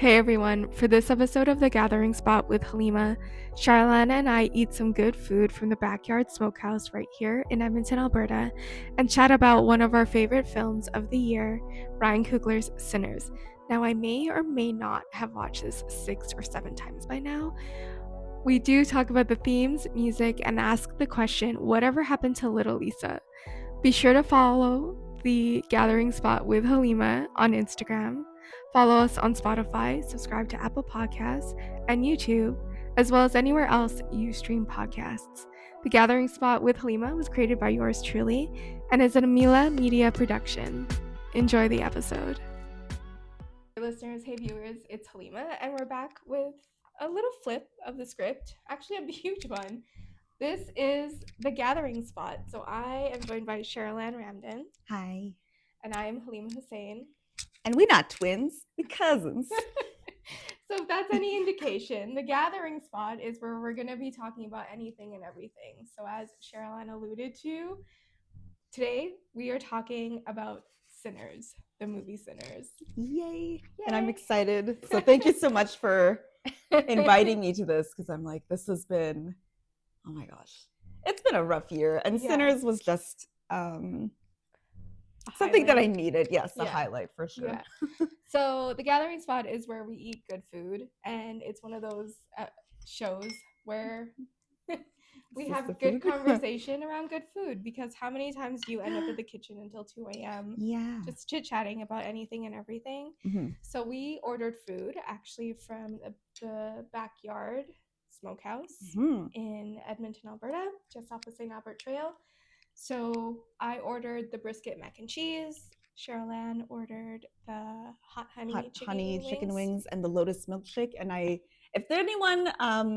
Hey everyone, for this episode of The Gathering Spot with Halima, Cheryl-Ann and I eat some good food from the Backyard Smokehouse right here in Edmonton, Alberta, and chat about one of our favorite films of the year, Ryan Coogler's Sinners. Now, I may or may not have watched this 6 or 7 times by now. We do talk about the themes, music, and ask the question, whatever happened to Little Lisa? Be sure to follow The Gathering Spot with Halima on Instagram. Follow us on Spotify, subscribe to Apple Podcasts and YouTube, as well as anywhere else you stream podcasts. The Gathering Spot with Halima was created by yours truly and is an Amila Media production. Enjoy the episode. Hey listeners, hey viewers, it's Halima, and we're back with a little flip of the script, actually a huge one. This is The Gathering Spot. So I am joined by Cheryl-Ann Ramden. Hi. And I am Halima Hussein. And we're not twins, we're cousins. So if that's any indication, The Gathering Spot is where we're going to be talking about anything and everything. So as Cheryl-Ann alluded to, today we are talking about Sinners, the movie Sinners. Yay. And I'm excited. So thank you so much for inviting me to this, because I'm like, this has been, oh my gosh, it's been a rough year. And Sinners was just something that I needed. Yes, a highlight for sure. Yeah. So The Gathering Spot is where we eat good food, and it's one of those shows where we have good conversation around good food, because how many times do you end up in the kitchen until 2 a.m. just chit-chatting about anything and everything? Mm-hmm. So we ordered food actually from the Backyard Smokehouse in Edmonton, Alberta, just off the St. Albert Trail. So I ordered the brisket mac and cheese. Cheryl-Ann ordered the hot honey chicken wings and the lotus milkshake. And if anyone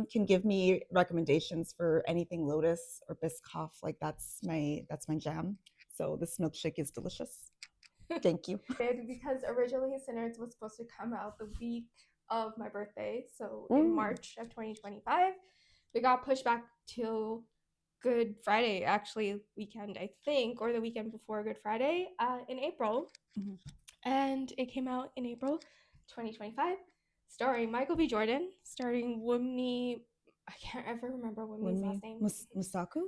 can give me recommendations for anything lotus or Biscoff, like that's my jam. So this milkshake is delicious. Thank you. Because originally Sinners was supposed to come out the week of my birthday, so in March of 2025. We got pushed back till Good Friday, actually, weekend, I think, or the weekend before Good Friday, in April. Mm-hmm. And it came out in April 2025, starring Michael B. Jordan, starring Wunmi, I can't ever remember Wunmi's last name. Musaku.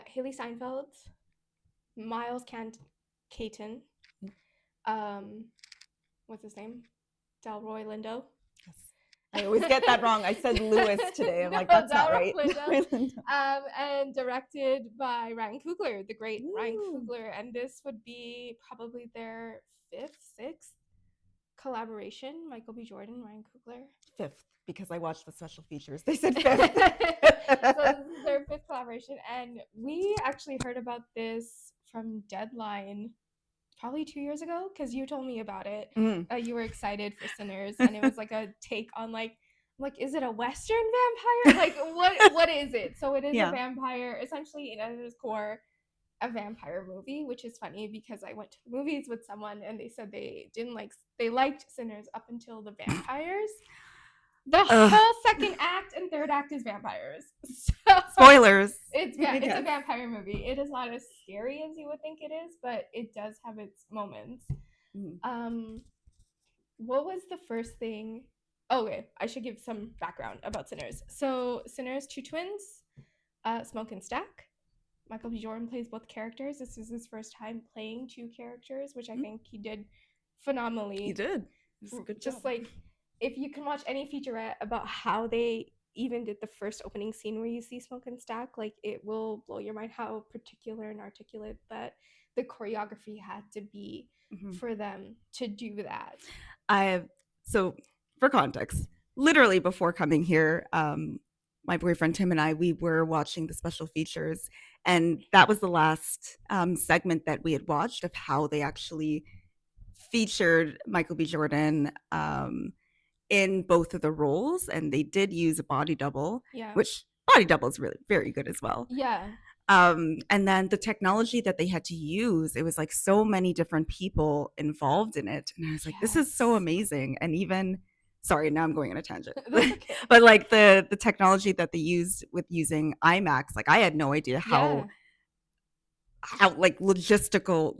Haley Steinfeld, Miles Caton, what's his name? Delroy Lindo. I always get that wrong. I said Lewis today. I'm like, that's not right. And directed by Ryan Coogler, the great Ryan Coogler. And this would be probably their 5th, 6th collaboration. Michael B. Jordan, Ryan Coogler. 5th, because I watched the special features. They said 5th. So this is their 5th collaboration. And we actually heard about this from Deadline probably 2 years ago, because you told me about it. You were excited for Sinners, and it was like a take on like is it a Western vampire? Like what is it? So it is a vampire, essentially, at its core, a vampire movie, which is funny because I went to the movies with someone and they said they liked Sinners up until the vampires. The whole second act and third act is vampires. So, spoilers. It's a vampire movie. It is not as scary as you would think it is, but it does have its moments. What was the first thing? Okay, I should give some background about Sinners. So Sinners, 2 twins, Smoke and Stack. Michael B. Jordan plays both characters. This is his first time playing 2 characters, which I think he did phenomenally. He did. This is a good job. Just like, if you can watch any featurette about how they even did the first opening scene where you see Smoke and Stack, like, it will blow your mind how particular and articulate that the choreography had to be for them to do that. So for context, literally before coming here, my boyfriend Tim and I, we were watching the special features, and that was the last segment that we had watched of how they actually featured Michael B. Jordan in both of the roles, and they did use a body double, which body double is really very good as well. And then the technology that they had to use, it was like so many different people involved in it, and I was like, this is so amazing. And even, sorry, now I'm going on a tangent, but like the technology that they used with using IMAX, like I had no idea how how like logistical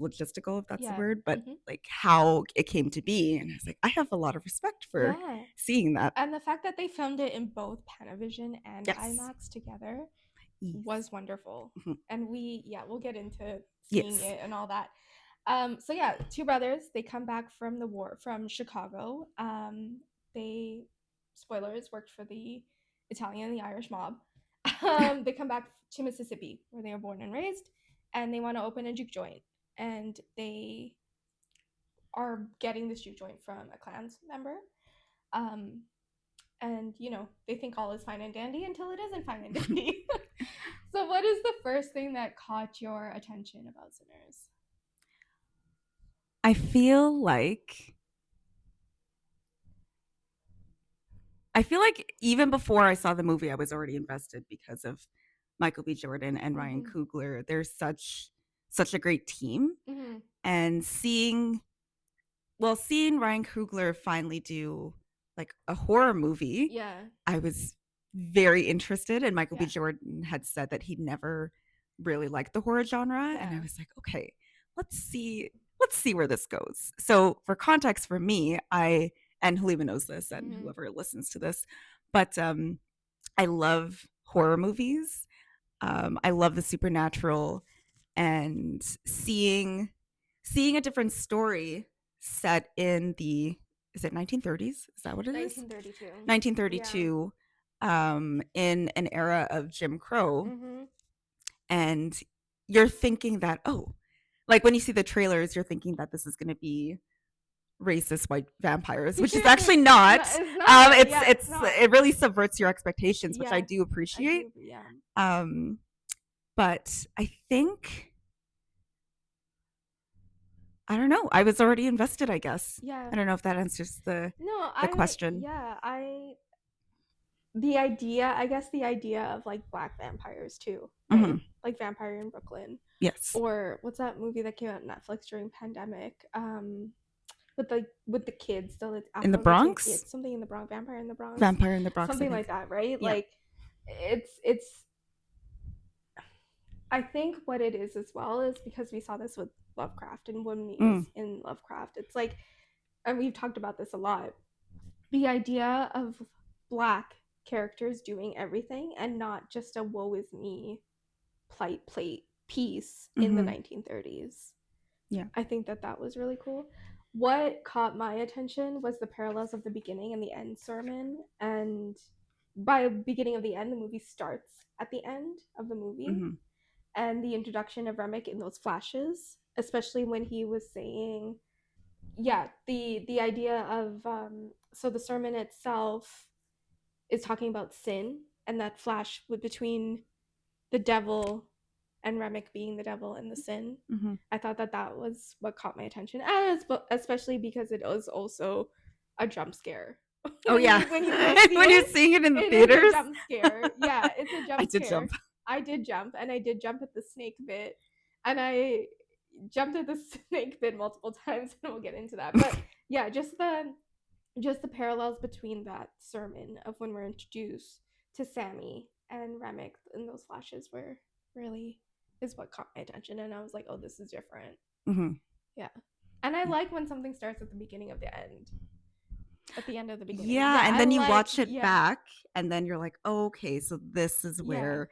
if that's the Yeah. word, but Mhm. like how it came to be. And I was like, I have a lot of respect for Yeah. seeing that. And the fact that they filmed it in both Panavision and Yes. IMAX together Yes. was wonderful. Mhm. And we'll get into seeing Yes. it and all that. So yeah, two brothers, they come back from the war from Chicago. They spoilers worked for the Italian and the Irish mob. They come back to Mississippi where they were born and raised, and they want to open a juke joint. And they are getting this juke joint from a Klans member. Um, and they think all is fine and dandy until it isn't fine and dandy. So what is the first thing that caught your attention about Sinners? I feel like even before I saw the movie, I was already invested because of Michael B. Jordan and Ryan Mm-hmm. Coogler. They're such a great team, Mm-hmm. and seeing Ryan Coogler finally do like a horror movie, Yeah. I was very interested. And Michael B. Yeah. Jordan had said that he'd never really liked the horror genre, and I Yeah. was like, okay, let's see where this goes. So for context, for me, I and Halima knows this, and Mm-hmm. whoever listens to this, but I love horror movies. I love the supernatural, and seeing a different story set in the is it 1930s? Is that what it is? 1932. Yeah. 1932, in an era of Jim Crow, Mm-hmm. and you're thinking that, oh, like when you see the trailers, you're thinking that this is going to be racist white vampires, which is actually No, not. it's not. It's Yeah, it's not. it really subverts your expectations, which I Yeah, do I appreciate. do. Yeah. Um, but I don't know. I was already invested, I guess. Yeah. I don't know if that answers No, the question. I guess the idea of like black vampires too, right? Mhm. Like Vampire in Brooklyn. Yes. Or what's that movie that came out on Netflix during pandemic? With the kids, the In the Afro-Latino Bronx? kids, something in the Bronx, Vampire in the Bronx, Vampire in the Bronx, I something like think. that, right? Yeah. Like it's I think what it is as well is because we saw this with Lovecraft, and when we was in Lovecraft, it's like, and we've talked about this a lot, the idea of black characters doing everything and not just a woe is me plight plate piece in the Mhm. 1930s. Yeah. I think that was really cool. What caught my attention was the parallels of the beginning and the end sermon. And by the beginning of the end, the movie starts at the end of the movie. Mhm. And the introduction of Remick in those flashes, especially when he was saying, yeah, the idea of so the sermon itself is talking about sin, and that flash between the devil and Remick being the devil and the sin. Mhm. I thought that was what caught my attention, as especially because it was also a jump scare. Oh yeah. When you first see When you're it, seeing it in the it is a theaters, jump scare. Yeah, it's a I jump did scare. jump. I did jump, and I did jump at the snake bit, and I jumped at the snake bit multiple times, and we'll get into that. But yeah, just the parallels between that sermon of when we're introduced to Sammy and Remick in those flashes were really is what caught my attention, and I was like, oh, this is different. Mhm. Yeah. And I Yeah. like when something starts at the beginning of the end. At the end of the beginning. Yeah, and I then you like, watch it yeah. back, and then you're like, oh, okay, so this is Yeah. where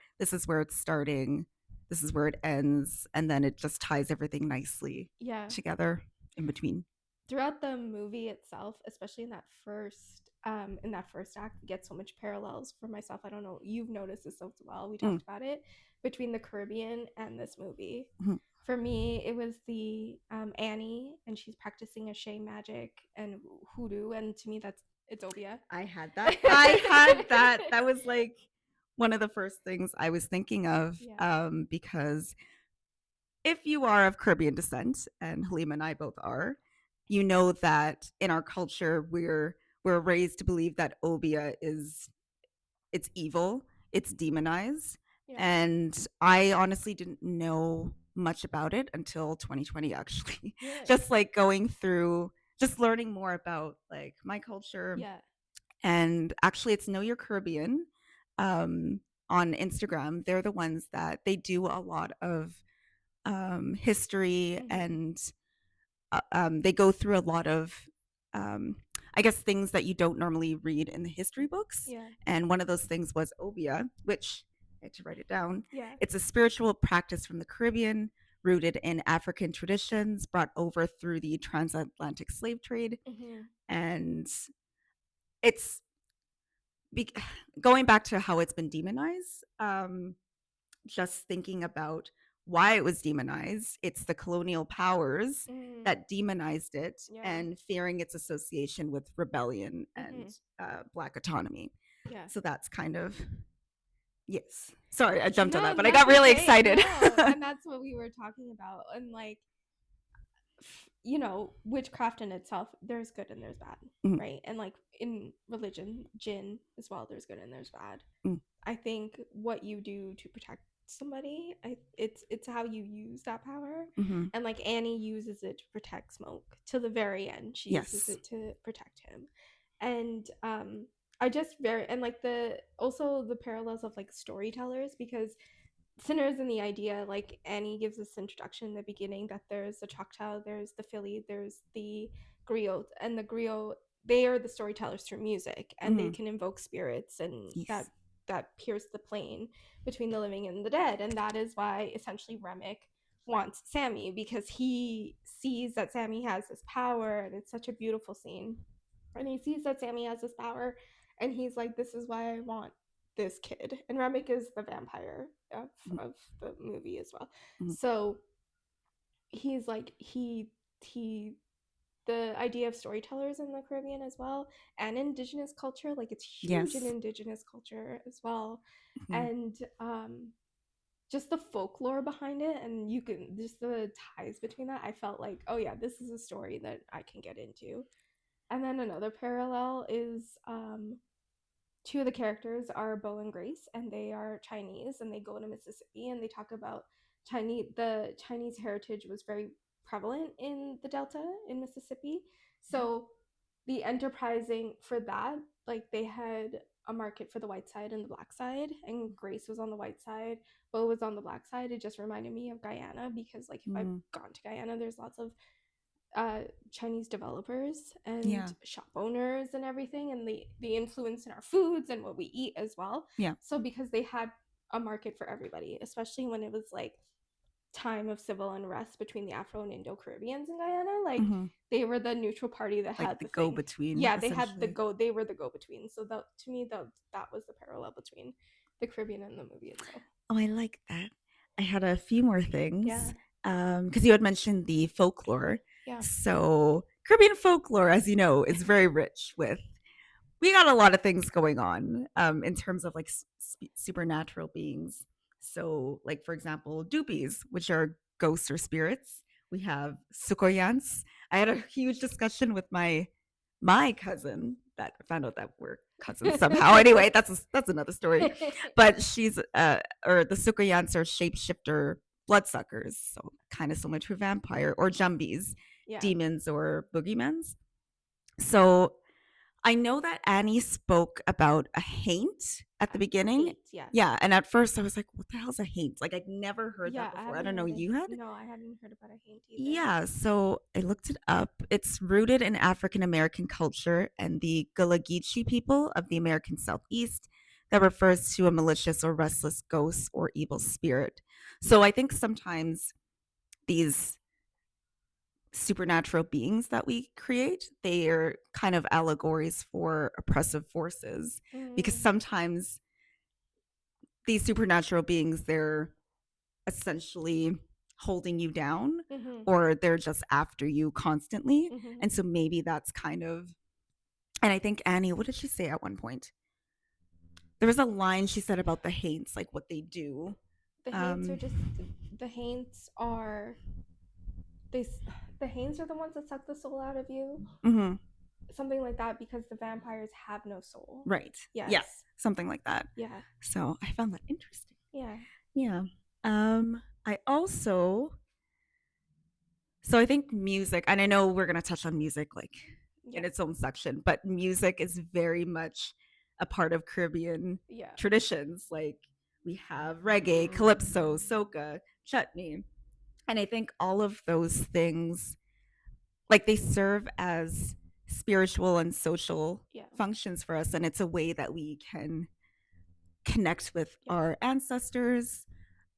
it's starting. This is where it ends, and then it just ties everything nicely Yeah. together in between. Throughout the movie itself, especially in that first act, we get so much parallels for myself. I don't know, you've noticed this as well. We talked about it between the Caribbean and this movie. Mm-hmm. For me, it was the Annie, and she's practicing Ashe magic and hoodoo, and to me, it's Obia. I had that. I had that. That was like one of the first things I was thinking of, Yeah. because if you are of Caribbean descent, and Halima and I both are, you know that in our culture we're raised to believe that Obia it's evil, it's demonized, Yeah. and I honestly didn't know much about it until 2020 actually. Really? Just like going through just learning more about like my culture. Yeah. And actually it's Know Your Caribbean, on Instagram. They're the ones that they do a lot of history, Mhm. and they go through a lot of, um, I guess, things that you don't normally read in the history books. Yeah. And one of those things was obia, which I had to write it down. Yeah. It's a spiritual practice from the Caribbean, rooted in African traditions, brought over through the transatlantic slave trade. Mhm. And it's be- going back to how it's been demonized. Just thinking about why it was demonized, it's the colonial powers Mm. that demonized it, Yeah. and fearing its association with rebellion and Mhm. Black autonomy. Yeah. So that's kind of, yes. Sorry, I jumped on that, No, but I that's got really okay. excited. No, and that's what we were talking about. And like, you know, witchcraft in itself, there's good and there's bad, Mm, right? And like in religion, jinn as well, there's good and there's bad. mm, I think what you do to protect somebody, it's how you use that power. mhm. And like Annie uses it to protect Smoke to the very end. She uses Yes. it to protect him. And I just very and like the also the parallels of like storytellers, because Sinners and the idea, like Annie gives this introduction in the beginning that there's the Choctaw, there's the Philly, there's the griot, and the griot, they are the storytellers through music, and they Mhm. can invoke spirits and Yes. that pierce the plane between the living and the dead. And that is why essentially Remick wants Sammy, because he sees that Sammy has this power, and it's such a beautiful scene. And he sees that Sammy has this power, and he's like, this is why I want this kid. And Remick is the vampire Mhm. of the movie as well. Mhm. So he's like he the idea of storytellers in the Caribbean as well, and indigenous culture, like it's huge in Yes. indigenous culture as well. Mhm. And just the folklore behind it, and you can just the ties between that, I felt like, oh yeah, this is a story that I can get into. And then another parallel is two of the characters are Bo and Grace, and they are Chinese, and they go to Mississippi, and they talk about the Chinese heritage was very prevalent in the Delta in Mississippi. So the enterprising for that, like they had a market for the white side and the black side, and Grace was on the white side, Bo was on the black side. It just reminded me of Guyana, because like if I've Mm. gone to Guyana, there's lots of Chinese developers and Yeah. shop owners and everything, and the influence in our foods and what we eat as well. Yeah. So because they had a market for everybody, especially when it was like time of civil unrest between the Afro and Indo Caribbeans in Guyana, like Mhm. they were the neutral party that Like had the the go thing. between, Yeah, they had the essentially. go. They were the go between. So that to me, that was the parallel between the Caribbean and the movie itself. Oh, I like that. I had a few more Yeah, things, because you had mentioned the folklore. yeah. So Caribbean folklore, as you know, is very rich with, we got a lot of things going on, in terms of like supernatural beings. So, like for example, dupies, which are ghosts or spirits. We have sukoyans. I had a huge discussion with my cousin that I found out that we're cousins somehow. Anyway, that's another story. But she's or the sukoyans are shapeshifter bloodsuckers, so kind of similar to a vampire, or jumbies, Yeah. demons or boogeymans. So I know that Annie spoke about a haint at the beginning. Hate, yeah. Yeah, and at first I was like, "What the hell's a haint?" Like I'd never heard Yeah, that I before. I haven't don't know, heard it. you had? No, I hadn't heard about a haint either. Yeah, so I looked it up. It's rooted in African American culture and the Gullah Geechee people of the American Southeast, that refers to a malicious or restless ghost or evil spirit. So I think sometimes these supernatural beings that we create, they are kind of allegories for oppressive forces, because Mm, sometimes these supernatural beings, they're essentially holding you down, mm-hmm, or they're just after you constantly. mm-hmm. And so maybe that's kind of, and I think Annie, what did she say at one point? There was a line she said about the haints, like what they do. The haints are Um, just the haints are they the haints are the ones that suck the soul out of you, mhm, something like that, because the vampires have no soul. right. Yeah, Yes. something like that. Yeah. So I found that interesting. Yeah. Yeah. I also, so I think music, and I know we're gonna touch on music like in Yeah. its own section, but music is very much a part of Caribbean Yeah. traditions. Like we have reggae, calypso, soca, chutney. And I think all of those things, like, they serve as spiritual and social Yeah. functions for us, and it's a way that we can connect with Yeah. our ancestors.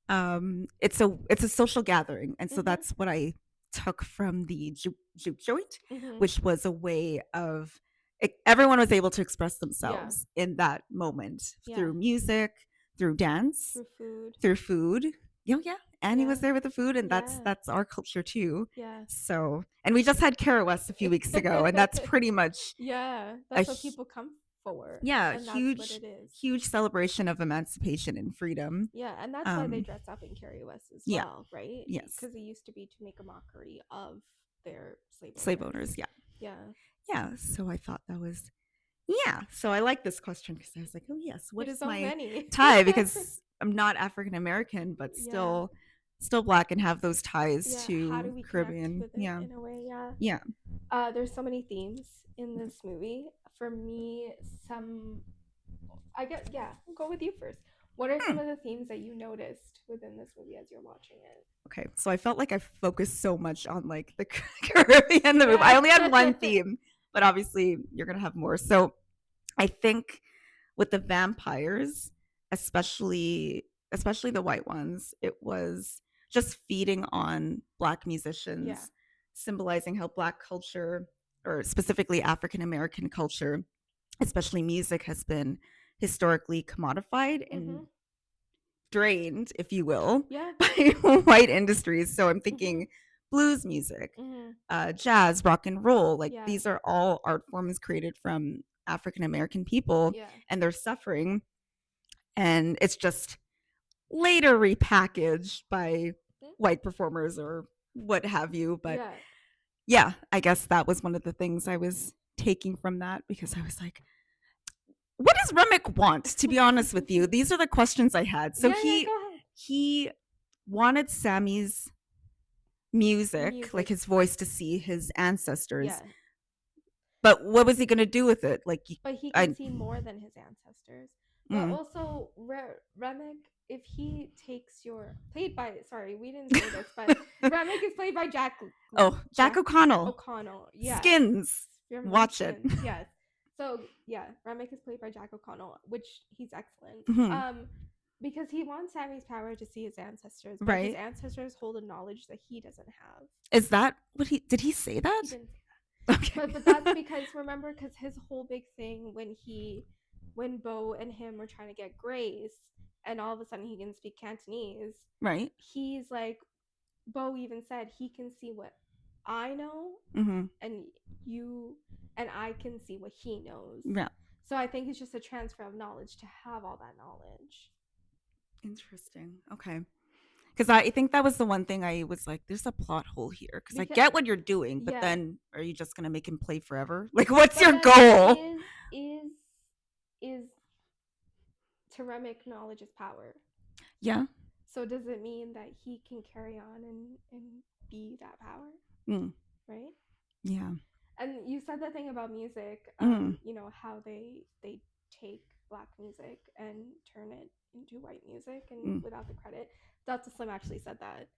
It's a social gathering, and so Mhm. that's what I took from the juke joint, Mhm. which was a way of everyone was able to express Yeah. themselves in that moment Yeah. through music, through dance, Through food. through food. Yeah, Annie was Yeah. there with the food, and Yeah. that's our culture too. Yeah. So, and we just had Kara West a few weeks ago, and that's pretty much Yeah. a That's what people come for. yeah, And that's what it is. huge celebration of emancipation and freedom. Yeah, and that's why they Um, dress up in Carrie West as yeah, well, right? yes, Because it used to be to make a mockery of their slave slave owners. owners. Yeah, Yeah. yeah. So I thought that was yeah. So I like this question because I was like, oh yes, what There's is so my many. tie? Because I'm not African American, but Yeah. still black and have those ties Yeah. How do to we connect Caribbean. with it Yeah, in a way? Yeah. yeah. There's so many themes in this movie. For me, I guess, yeah, I'll go with you first. What are Hmm. some of the themes that you noticed within this movie as you're watching it? Okay, so I felt like I focused so much on like the Caribbean, the movie. I Yeah. only had one theme, but obviously you're gonna have more. So I think with the vampires, especially the white ones, it was just feeding on black Yeah. musicians, symbolizing how black culture, or specifically African American culture, especially music, has been historically commodified and Mm-hmm. drained, if you will, Yeah. by white industries. So I'm Mm-hmm. thinking blues music, Mm-hmm. jazz, rock and roll. Like Yeah. these are all art forms created from African American people, Yeah. and they're suffering. And it's just later repackaged by white performers or what have you. But Yeah. yeah, I guess that was one of the things I was taking from that because I was like, what does Remick want? To be honest with you, these are the questions I had. So Yeah, yeah, go ahead. he wanted Sammy's music, like Music. his voice, to see his ancestors. Yeah. But what was he going to do with it? Like, But he can I, see more than his ancestors. But mm, also, Remick, if he takes your played by sorry, we didn't say this, but Remick is played by Jack O'Connell, O'Connell. Yeah, Skins. from Watch it. Skins. Yes. So yeah, Remick is played by Jack O'Connell, which he's excellent. Mhm. Because he wants Sammy's power to see his ancestors, but his Right? ancestors hold a knowledge that he doesn't have. Is that what he did? He say that? He didn't say Okay. but that's because remember because his whole big thing when Bo and him were trying to get Grace and all of a sudden he can speak Cantonese, Right. he's like Bo even said he can see what I know Mm-hmm. and you and I can see what he knows. Yeah. So I think it's just a transfer of knowledge to have all that knowledge. Interesting. Okay. Because I think that was the one thing I was like, there's a plot hole here. Because I get what you're doing, but yeah. then are you just gonna make him play forever? Like, what's But your then goal? Is to Remick knowledge is power. Yeah. So does it mean that he can carry on and be that power? Mm. Right? Yeah. And you said the thing about music, you know, how they take black music and turn it into white music and without the credit. Delta Slim actually said that.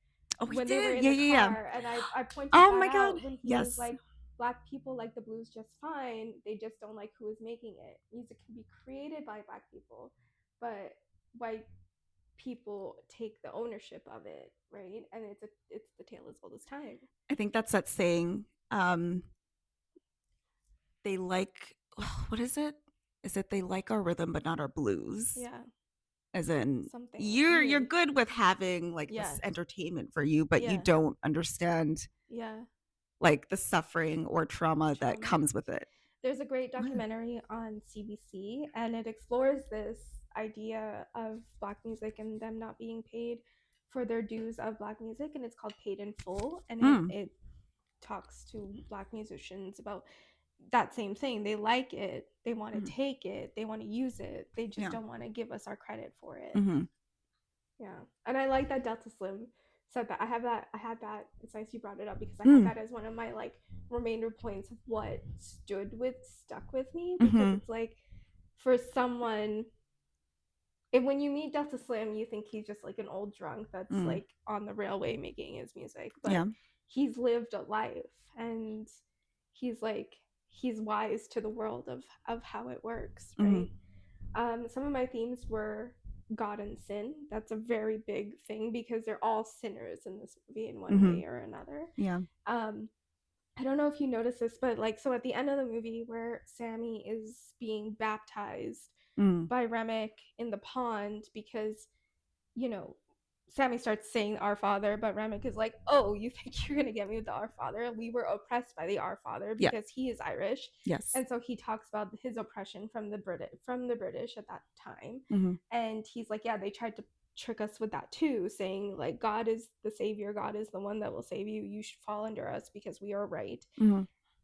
Oh, when did? They were in Yeah, the yeah, car, and I pointed oh that my out God. when he Yes. was like, black people like the blues just fine, they just don't like who is making it. Music can be created by black people, but white people take the ownership of it, right? And it's the tale as old as time. I think that's that saying. They like what is it? Is it they like our rhythm but not our blues? Yeah. As in something you're good with having like yeah. this entertainment for you, but yeah. you don't understand yeah like the suffering or trauma that comes with it. There's a great documentary on CBC and it explores this idea of black music and them not being paid for their dues of black music, and it's called Paid in Full, and it talks to black musicians about that same thing. They like it, they want to take it, they want to use it, they just don't want to give us our credit for it. Yeah, and I like that Delta Slim said that. I had that. It's nice you brought it up because I had that as one of my like remainder points of what stuck with me, because it's like for someone And when you meet Delta Slim, you think he's just like an old drunk that's like on the railway making his music, but he's lived a life, and he's wise to the world of how it works, right? Some of my themes were God and sin. That's a very big thing because they're all sinners in this movie in one way or another. I don't know if you noticed this, but like, so at the end of the movie where Sammy is being baptized by Remick in the pond because, you know, Sammy starts saying Our Father, but Remick is like, "Oh, you think you're gonna get me with the Our Father? We were oppressed by the Our Father because he is Irish." Yes. And so he talks about his oppression from the British at that time. And he's like, "Yeah, they tried to trick us with that too, saying like God is the savior, God is the one that will save you. You should fall under us because we are right."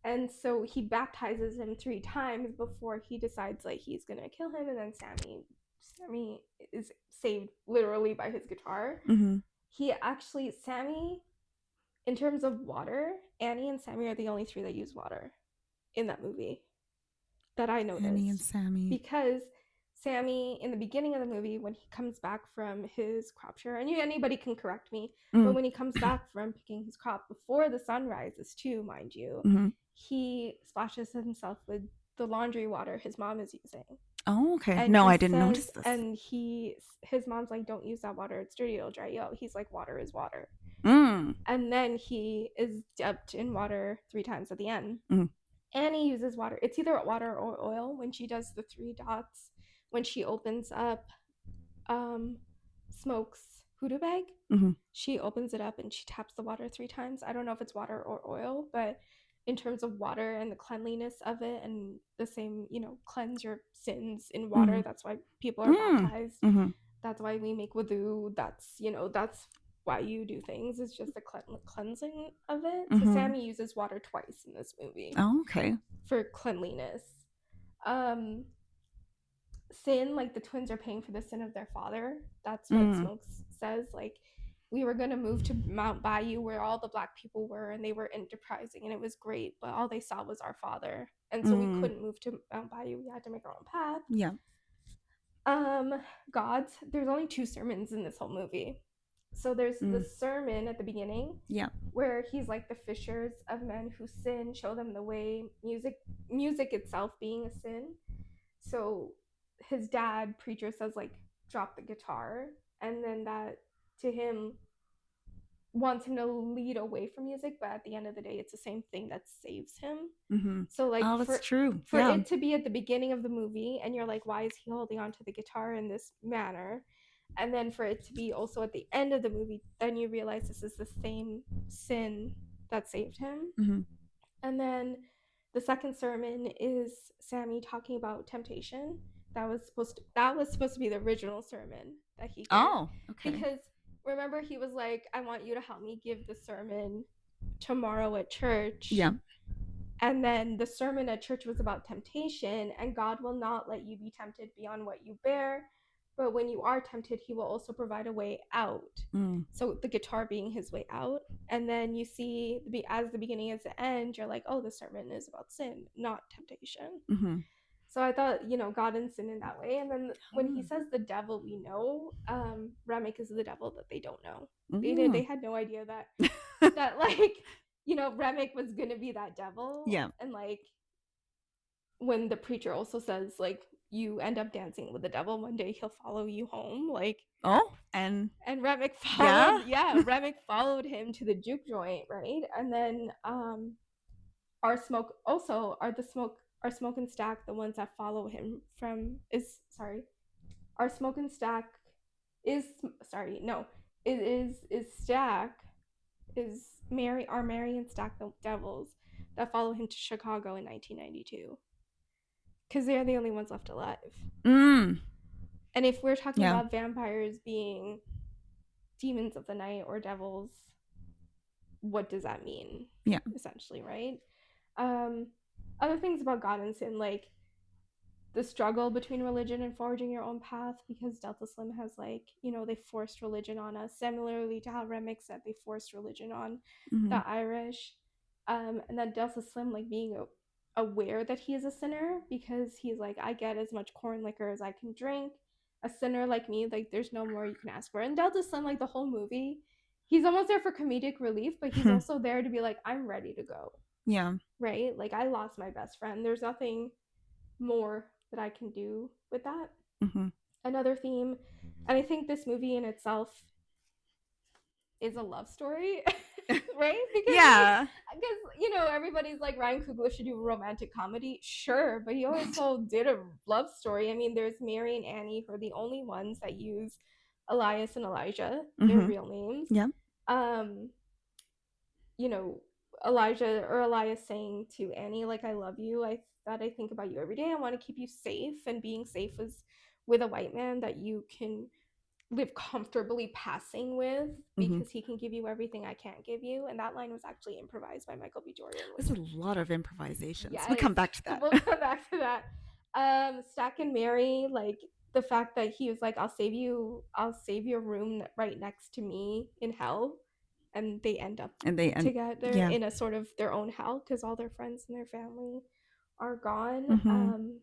And so he baptizes him 3 times before he decides like he's gonna kill him, and then Sammy is saved literally by his guitar. Sammy, in terms of water, Annie and Sammy are the only 3 that use water in that movie that I noticed. Annie and Sammy. Because Sammy, in the beginning of the movie, when he comes back from his crop share, and anybody can correct me, but when he comes back from picking his crop before the sun rises too, mind you, he splashes himself with the laundry water his mom is using. Oh, okay. And no, I didn't notice this. And his mom's like, "Don't use that water. It's dirty. It'll dry you out." He's like, "Water is water." And then he is dipped in water 3 times at the end. Annie uses water. It's either water or oil when she does the 3 dots. When she opens up Smoke's hoodoo bag, she opens it up and she taps the water 3 times. I don't know if it's water or oil, but in terms of water and the cleanliness of it, and the same, cleanse your sins in water. That's why people are baptized. That's why we make wudu. That's why you do things. It's just a cleansing of it. So Sammy uses water twice in this movie. Oh, okay. For cleanliness. Sin, like the twins are paying for the sin of their father. That's what Smokes says. Like, we were going to move to Mount Bayou where all the black people were, and they were enterprising, and it was great, but all they saw was our father. And so we couldn't move to Mount Bayou. We had to make our own path. Yeah. There's only 2 sermons in this whole movie. So there's the sermon at the beginning, where he's like, the fishers of men who sin, show them the way, music itself being a sin. So his dad, preacher, says like, drop the guitar, and then that to him wants him to lead away from music, but at the end of the day, it's the same thing that saves him. So like, that's true. For it to be at the beginning of the movie, and you're like, why is he holding on to the guitar in this manner? And then for it to be also at the end of the movie, then you realize this is the same sin that saved him. And then the second sermon is Sammy talking about temptation. That was supposed to be the original sermon that he gave. Oh, okay. Because remember, he was like, I want you to help me give the sermon tomorrow at church. Yeah. And then the sermon at church was about temptation, and God will not let you be tempted beyond what you bear. But when you are tempted, he will also provide a way out. So the guitar being his way out. And then you see, as the beginning as the end, you're like, oh, the sermon is about sin, not temptation. So I thought, God and sin in that way. And then when he says the devil we know, Remick is the devil that they don't know. They had no idea that like, Remick was going to be that devil. Yeah. And like, when the preacher also says like, you end up dancing with the devil, one day he'll follow you home, like, and Remick followed Remick followed him to the juke joint, right? And then our smoke and stack, the ones that follow him is Mary and Stack the devils that follow him to Chicago in 1992. Because they're the only ones left alive. And if we're talking about vampires being demons of the night or devils, what does that mean? Yeah. Essentially, right? Other things about God and sin, like the struggle between religion and forging your own path, because Delta Slim has like, they forced religion on us, similarly to how Remick said they forced religion on the Irish. And then Delta Slim like being aware that he is a sinner, because he's like, I get as much corn liquor as I can drink, a sinner like me, like there's no more you can ask for. And Delta's son, like the whole movie, he's almost there for comedic relief, but he's also there to be like, I'm ready to go. Yeah. Right? Like I lost my best friend. There's nothing more that I can do with that. Mm-hmm. Another theme, and I think this movie in itself is a love story, right? Yeah. Because everybody's like Ryan Coogler should do a romantic comedy, sure, but he also did a love story. I mean, there's Mary and Annie, who are the only ones that use Elias and Elijah, their real names. Yeah. Um, you know, Elijah or Elias saying to Annie, like, I love you. I think about you every day. I want to keep you safe. And being safe is with a white man that you can live comfortably passing with because he can give you everything I can't give you. And that line was actually improvised by Michael B. Jordan. There's a lot of improvisations. Yes. We'll come back to that. We'll come back to that. Stack and Mary, like the fact that he was like, I'll save you a room right next to me in hell. And they end up together in a sort of their own hell because all their friends and their family are gone.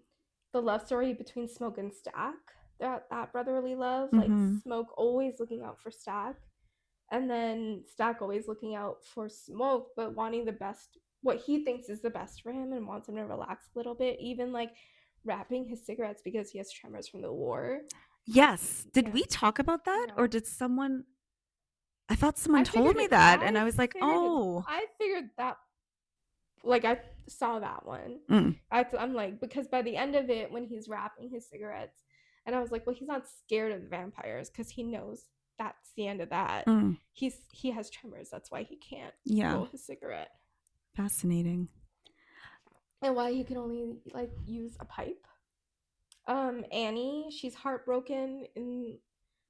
The love story between Smoke and Stack, that brotherly love, like Smoke always looking out for Stack, and then Stack always looking out for Smoke, but wanting the best, what he thinks is the best for him, and wants him to relax a little bit, even like wrapping his cigarettes because he has tremors from the war. Yes. Did we talk about that, or did someone? I thought someone told me that, and I was like, oh. I figured that, like, I saw that one. I'm like, because by the end of it, when he's wrapping his cigarettes, and I was like, well, he's not scared of the vampires because he knows that's the end of that. He has tremors. That's why he can't roll his cigarette. Fascinating. And why he can only, like, use a pipe. Annie, she's heartbroken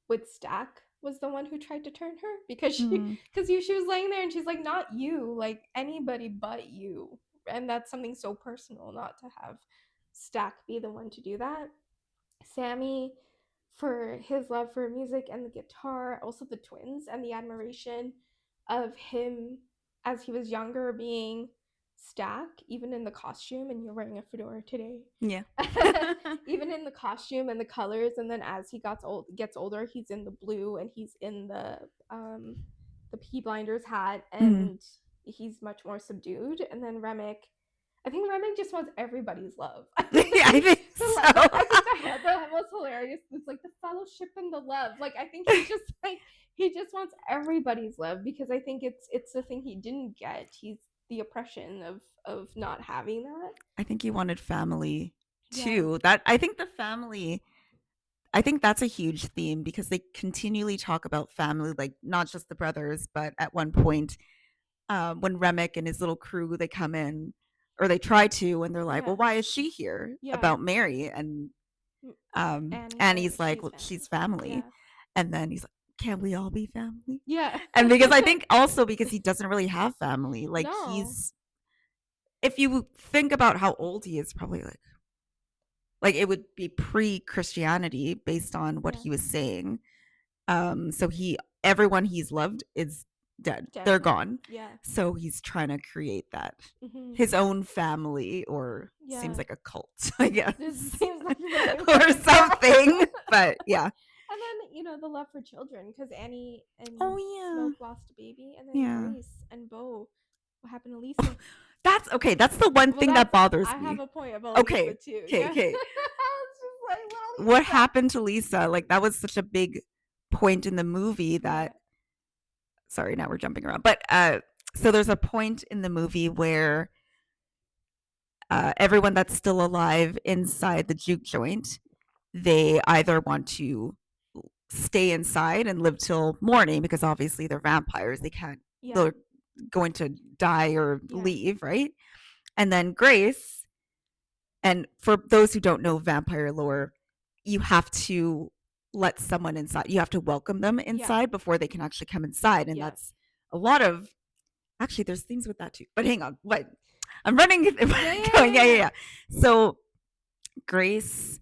with Stack was the one who tried to turn her because she was laying there and she's like, not you, like anybody but you. And that's something so personal, not to have Stack be the one to do that. Sammy, for his love for music and the guitar, also the twins and the admiration of him as he was younger being Stack, even in the costume, and you're wearing a fedora today. Yeah. Even in the costume and the colors, and then as he gets older, he's in the blue and he's in the Peaky Blinders hat, and he's much more subdued. And then I think Remick just wants everybody's love. I think so. I think the most hilarious is like the fellowship and the love. Like I think he just wants everybody's love because I think it's the thing he didn't get. He's the oppression of not having that. I think he wanted family too. Yeah. That I think the family. I think that's a huge theme because they continually talk about family, like not just the brothers, but at one point, when Remick and his little crew they come in. Or they try to, and they're like, well, why is she here? About Mary. And Annie's like, well, she's family. Yeah. And then he's like, can't we all be family? Yeah. And because I think also because he doesn't really have family. Like he's, if you think about how old he is, probably like it would be pre-Christianity based on what he was saying. So everyone he's loved is dead. They're gone. Yeah. So he's trying to create that his own family, or seems like a cult, I guess. This seems like or something. But yeah. And then the love for children, because Annie and Smoke lost a baby, and then Grace and Beau. What happened to Lisa? That's okay. That's the one thing that bothers me. I have a point about Lisa too. Okay. What happened to Lisa? Like that was such a big point in the movie that. Sorry, now we're jumping around. But so there's a point in the movie where everyone that's still alive inside the juke joint, they either want to stay inside and live till morning because obviously they're vampires. They can't, they're going to die or leave, right? And then Grace, and for those who don't know vampire lore, you have to let someone inside. You have to welcome them inside before they can actually come inside. And that's a lot of, actually there's things with that too, but hang on, what I'm running. Yeah. So Grace,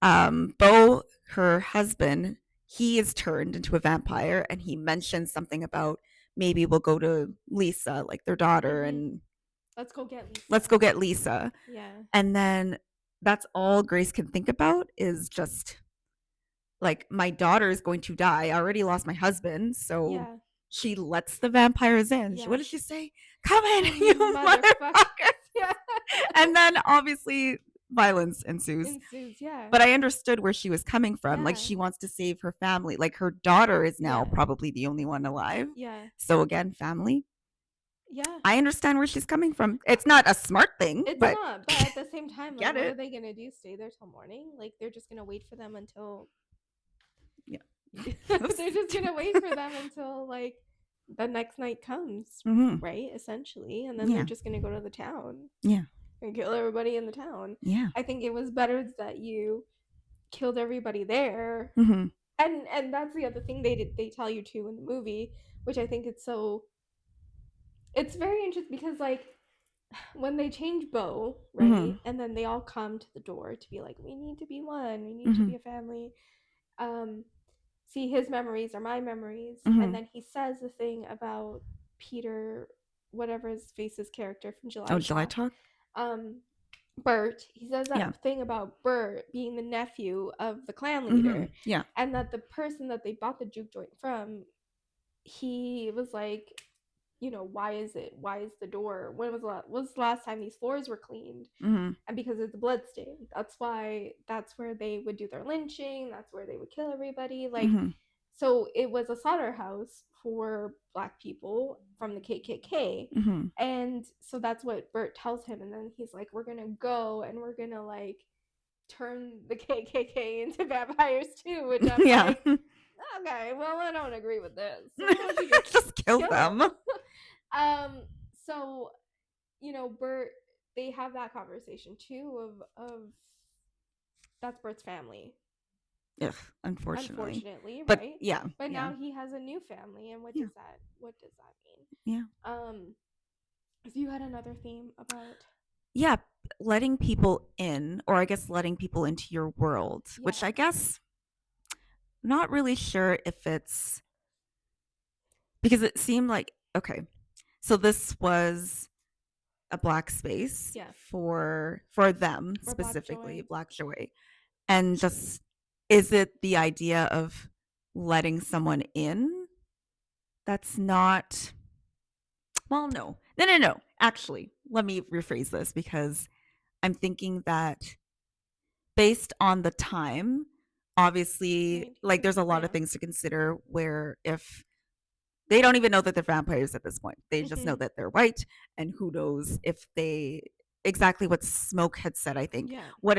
Beau, her husband, he is turned into a vampire, and he mentions something about maybe we'll go to Lisa, like their daughter, and let's go get Lisa. Yeah. And then that's all Grace can think about is just like my daughter is going to die. I already lost my husband, so Yeah. she lets the vampires in. Yeah. What does she say? Come in, Come, you you motherfuckers. motherfuckers. Yeah. And then obviously violence ensues. Ensues, yeah. But I understood where she was coming from. Like Yeah. she wants to save her family. Like her daughter is now Yeah. probably the only one alive. Yeah. So again, family. Yeah. I understand where she's coming from. It's not a smart thing, It's but not, but at the same time, like, get what are it. they gonna do? Stay there till morning? Like, they're just gonna wait for them until Yeah. they're just gonna wait for them until like the next night comes, Mm-hmm. right? Essentially, and then Yeah. they're just gonna go to the town, Yeah. and kill everybody in the town. Yeah. I think it was better that you killed everybody there, Mm-hmm. and that's the other thing they tell you too in the movie, which I think it's very interesting because like when they change Bo, right, Mm-hmm. and then they all come to the door to be like, we need to be one, we need to Mm-hmm. be a family. See, his memories are my memories, Mm-hmm. and then he says the thing about Peter, whatever his face's character from July. Oh, July Talk? Bert. He says that Yeah. thing about Bert being the nephew of the clan Mm-hmm. leader, Yeah. and that the person that they bought the juke joint from, he was like, you know, why is the door, when was the last time these floors were cleaned? Mm-hmm. And because it's a blood stain, that's where they would do their lynching, that's where they would kill everybody, like, Mm-hmm. so it was a slaughterhouse for black people from the KKK. Mm-hmm. And so that's what Bert tells him, and then he's like, we're gonna go and we're gonna like turn the KKK into vampires too, which I'm Yeah. like, okay, well, I don't agree with this. So why don't you just kill them. So, you know, Bert, they have that conversation too of that's Bert's family. Ugh, unfortunately. But right? yeah. But yeah. now he has a new family, and what Yeah. does that mean? Yeah. So you had another theme about Yeah, letting people in, or I guess letting people into your world, which Yeah. I guess I'm not really sure if it's because it seemed like okay. So this was a black space Yeah. for them Or Black specifically, Joy. Black Joy. And just is it the idea of letting someone in that's not well, no. Actually, let me rephrase this because I'm thinking that based on the time, obviously, like there's a lot of things to consider where if they don't even know that they're vampires at this point, they just know that they're white, and who knows if they exactly what Smoke had said, I think. Yeah. What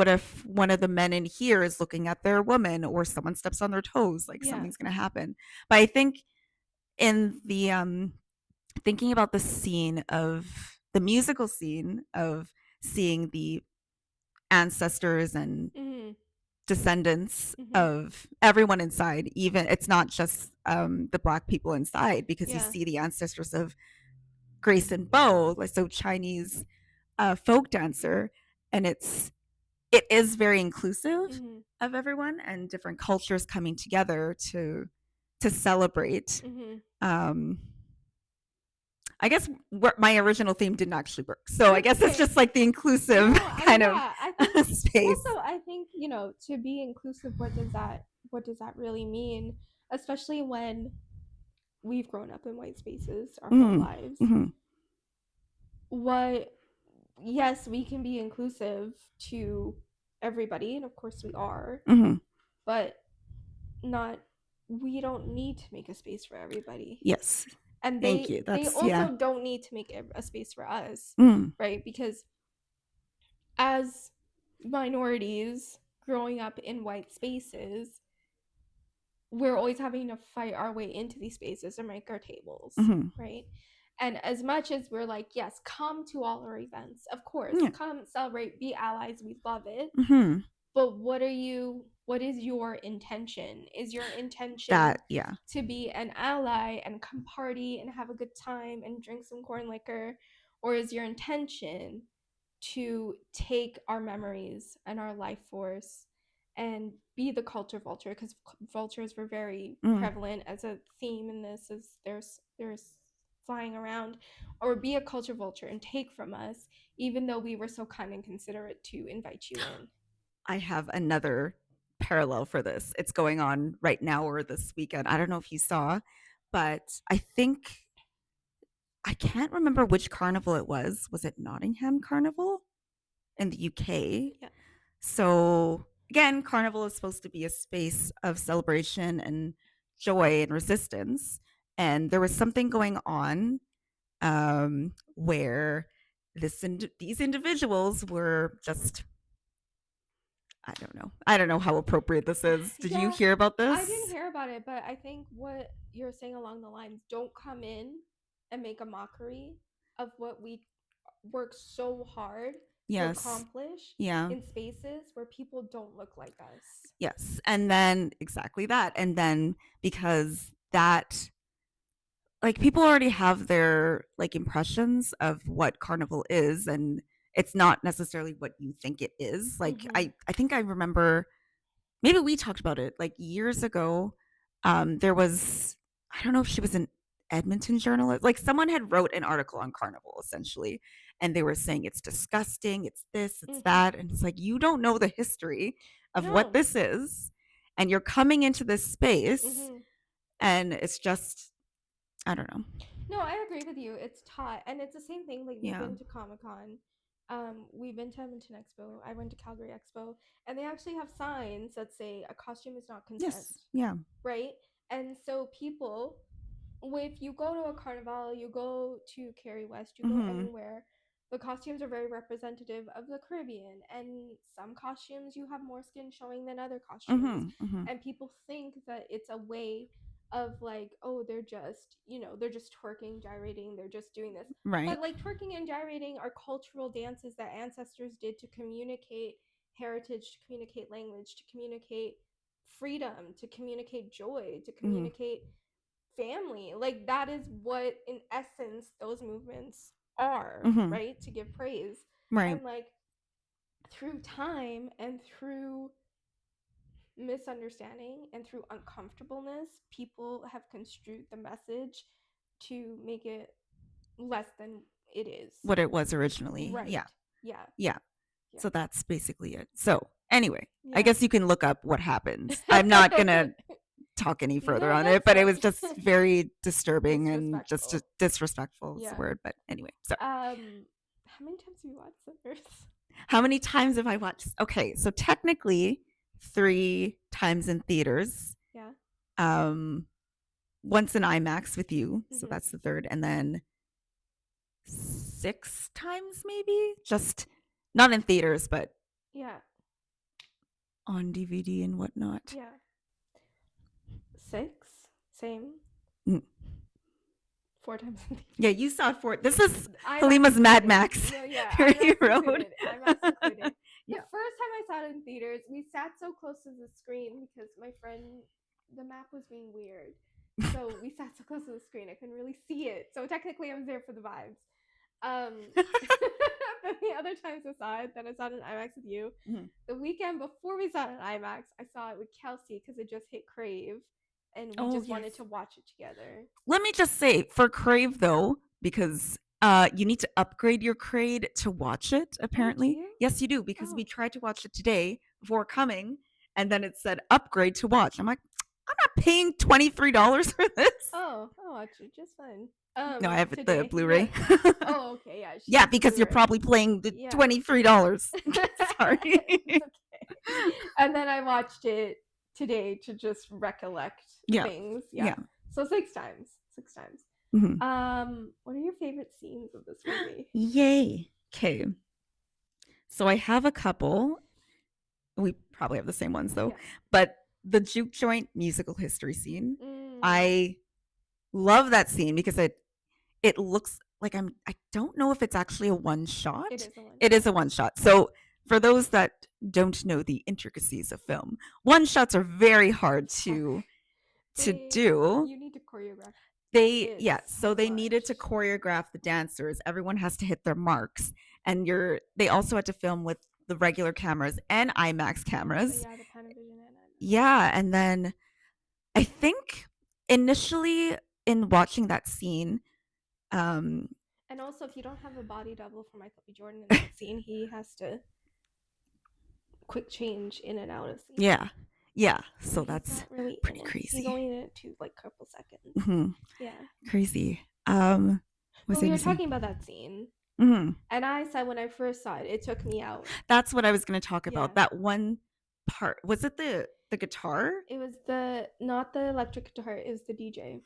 if one of the men in here is looking at their woman or someone steps on their toes, like something's going to happen. But I think in the thinking about the scene of the musical scene of seeing the ancestors and descendants of everyone inside, even it's not just the black people inside, because you see the ancestors of Grace and Bo, like so Chinese folk dancer, and it is very inclusive of everyone and different cultures coming together to celebrate. I guess my original theme didn't actually work. So I guess it's just like the inclusive kind of space. Also, I think, you know, to be inclusive, what does that really mean? Especially when we've grown up in white spaces our whole lives. Yes, we can be inclusive to everybody, and of course we are, but we don't need to make a space for everybody. Yes. And Thank you. They also don't need to make a space for us, right? Because as minorities growing up in white spaces, we're always having to fight our way into these spaces and make our tables, right? And as much as we're like, yes, come to all our events, of course, come celebrate, be allies, we love it. But what is your intention? Is your intention to be an ally and come party and have a good time and drink some corn liquor? Or is your intention to take our memories and our life force and be the culture vulture? Because vultures were very prevalent as a theme in this, as there's flying around. Or be a culture vulture and take from us, even though we were so kind and considerate to invite you in. I have another parallel for this. It's going on right now or this weekend. I don't know if you saw, but I can't remember which carnival it was. Was it Nottingham Carnival in the UK? Yeah. So again, carnival is supposed to be a space of celebration and joy and resistance. And there was something going on where these individuals were just, I don't know how appropriate this is. Did you hear about this? I didn't hear about it, but I think what you're saying along the lines, don't come in and make a mockery of what we work so hard to accomplish in spaces where people don't look like us. Yes. And then exactly that. And then because that, like, people already have their like impressions of what carnival is, and it's not necessarily what you think it is. Like I think I remember, maybe we talked about it like years ago. There was, I don't know if she was an Edmonton journalist, like someone had wrote an article on carnival essentially, and they were saying it's disgusting, it's this, it's that, and it's like, you don't know the history of what this is, and you're coming into this space, and it's just, I don't know. No, I agree with you. It's taught, and it's the same thing. Like, we've been to Comic-Con, we've been to Edmonton Expo, I went to Calgary Expo, and they actually have signs that say a costume is not consent. Yes. Yeah. Right? And so people, if you go to a carnival, you go to Cary West, you go anywhere, the costumes are very representative of the Caribbean, and some costumes you have more skin showing than other costumes. And people think that it's a way of like, oh, they're just, they're just twerking, gyrating, they're just doing this. Right. But like, twerking and gyrating are cultural dances that ancestors did to communicate heritage, to communicate language, to communicate freedom, to communicate joy, to communicate family. Like, that is what in essence those movements are, right? To give praise. Right. And like, through time and through misunderstanding and through uncomfortableness, people have construed the message to make it less than it is, what it was originally. right? Yeah. So that's basically it. So anyway, I guess you can look up what happened. I'm not gonna talk any further on it, but it was just very disturbing and just disrespectful is the word. But anyway, so how many times have you watched Sinners? How many times have I watched? Okay, so technically 3 times in theaters. Yeah. Once in IMAX with you, so that's the third, and then 6 times maybe, just not in theaters, but on DVD and whatnot. 6, same. 4 times in theaters. Yeah, you saw 4. This is Halima's Mad Max. IMAX Road. IMAX included. The first time I saw it in theaters, we sat so close to the screen because my friend, the map was being weird. So we sat so close to the screen, I couldn't really see it. So technically I was there for the vibes. But the other times I saw it, then I saw it in IMAX with you. The weekend before we saw it in IMAX, I saw it with Kelsey because it just hit Crave, and we just wanted to watch it together. Let me just say, for Crave though, because you need to upgrade your Crave to watch it, apparently. Yes, you do, because we tried to watch it today before coming, and then it said upgrade to watch. I'm like, I'm not paying $23 for this. I'll watch it just fine. No, I have the Blu-ray. Oh, okay, yeah. Yeah, because you're probably playing the $23. Sorry. Okay. And then I watched it today to just recollect things. Yeah. So 6 times. 6 times. What are your favorite scenes of this movie? Yay. Okay. So I have a couple. We probably have the same ones though. But the juke joint musical history scene, I love that scene because it looks like I don't know if it's actually a one shot. It is a one shot. So for those that don't know the intricacies of film, one shots are very hard to do. You need to choreograph. So they needed to choreograph the dancers. Everyone has to hit their marks, and they also had to film with the regular cameras and IMAX cameras. The Panavision and IMAX. Yeah, and then I think initially in watching that scene, and also if you don't have a body double for Michael B. Jordan in that scene, he has to quick change in and out of scene. Yeah. Yeah, so He's that's not really pretty in it. crazy. He's only in it to like a couple seconds. Mm-hmm. Yeah. Crazy. But Was we I were gonna say? talking about that scene, Mm-hmm. and I said when I first saw it, it took me out. That's what I was going to talk about. Yeah. That one part. Was it the guitar? It was not the electric guitar. It was the DJ.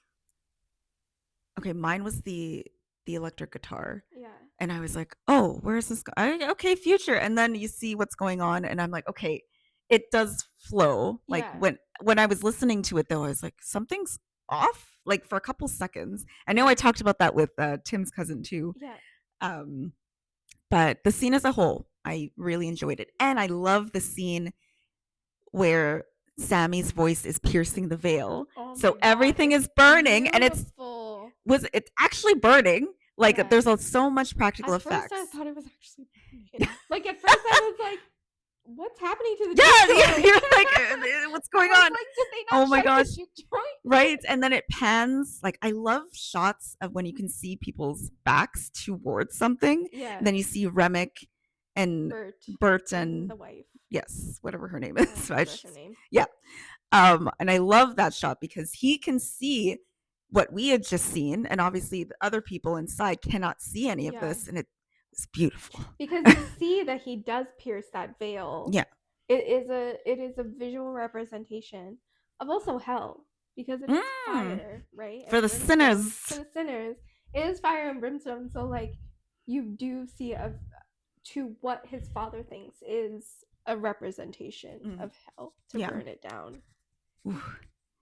Okay, mine was the electric guitar. Yeah. And I was like, "Oh, where's this okay, future." And then you see what's going on and I'm like, "Okay, it does flow." Like Yeah. when I was listening to it though, I was like, "Something's off." Like for a couple seconds. I know I talked about that with Tim's cousin too. Yeah. But the scene as a whole, I really enjoyed it. And I love the scene where Sammy's voice is piercing the veil. Oh So my God, everything it's is burning and beautiful. it's actually burning. Like Yeah. there's so much practical At effects. first, I thought it was actually burning. Like at first, I was like, "What's happening to the Yeah, juke yeah, joint?" you're like, what's going on? Like, did they Oh not my check gosh. the juke joint? Right. And then it pans. Like I love shots of when you can see people's backs towards something. Yeah. And then you see Remick and Bert and the wife. Yes, whatever her name is. Her name. Yeah. And I love that shot because he can see what we had just seen, and obviously the other people inside cannot see any of this, and it's beautiful. Because you see that he does pierce that veil. Yeah. It is a visual representation of also hell, because it is fire, right? For the sinners. For the sinners. It is fire and brimstone, so like you do see to what his father thinks is a representation of hell to burn it down. Ooh.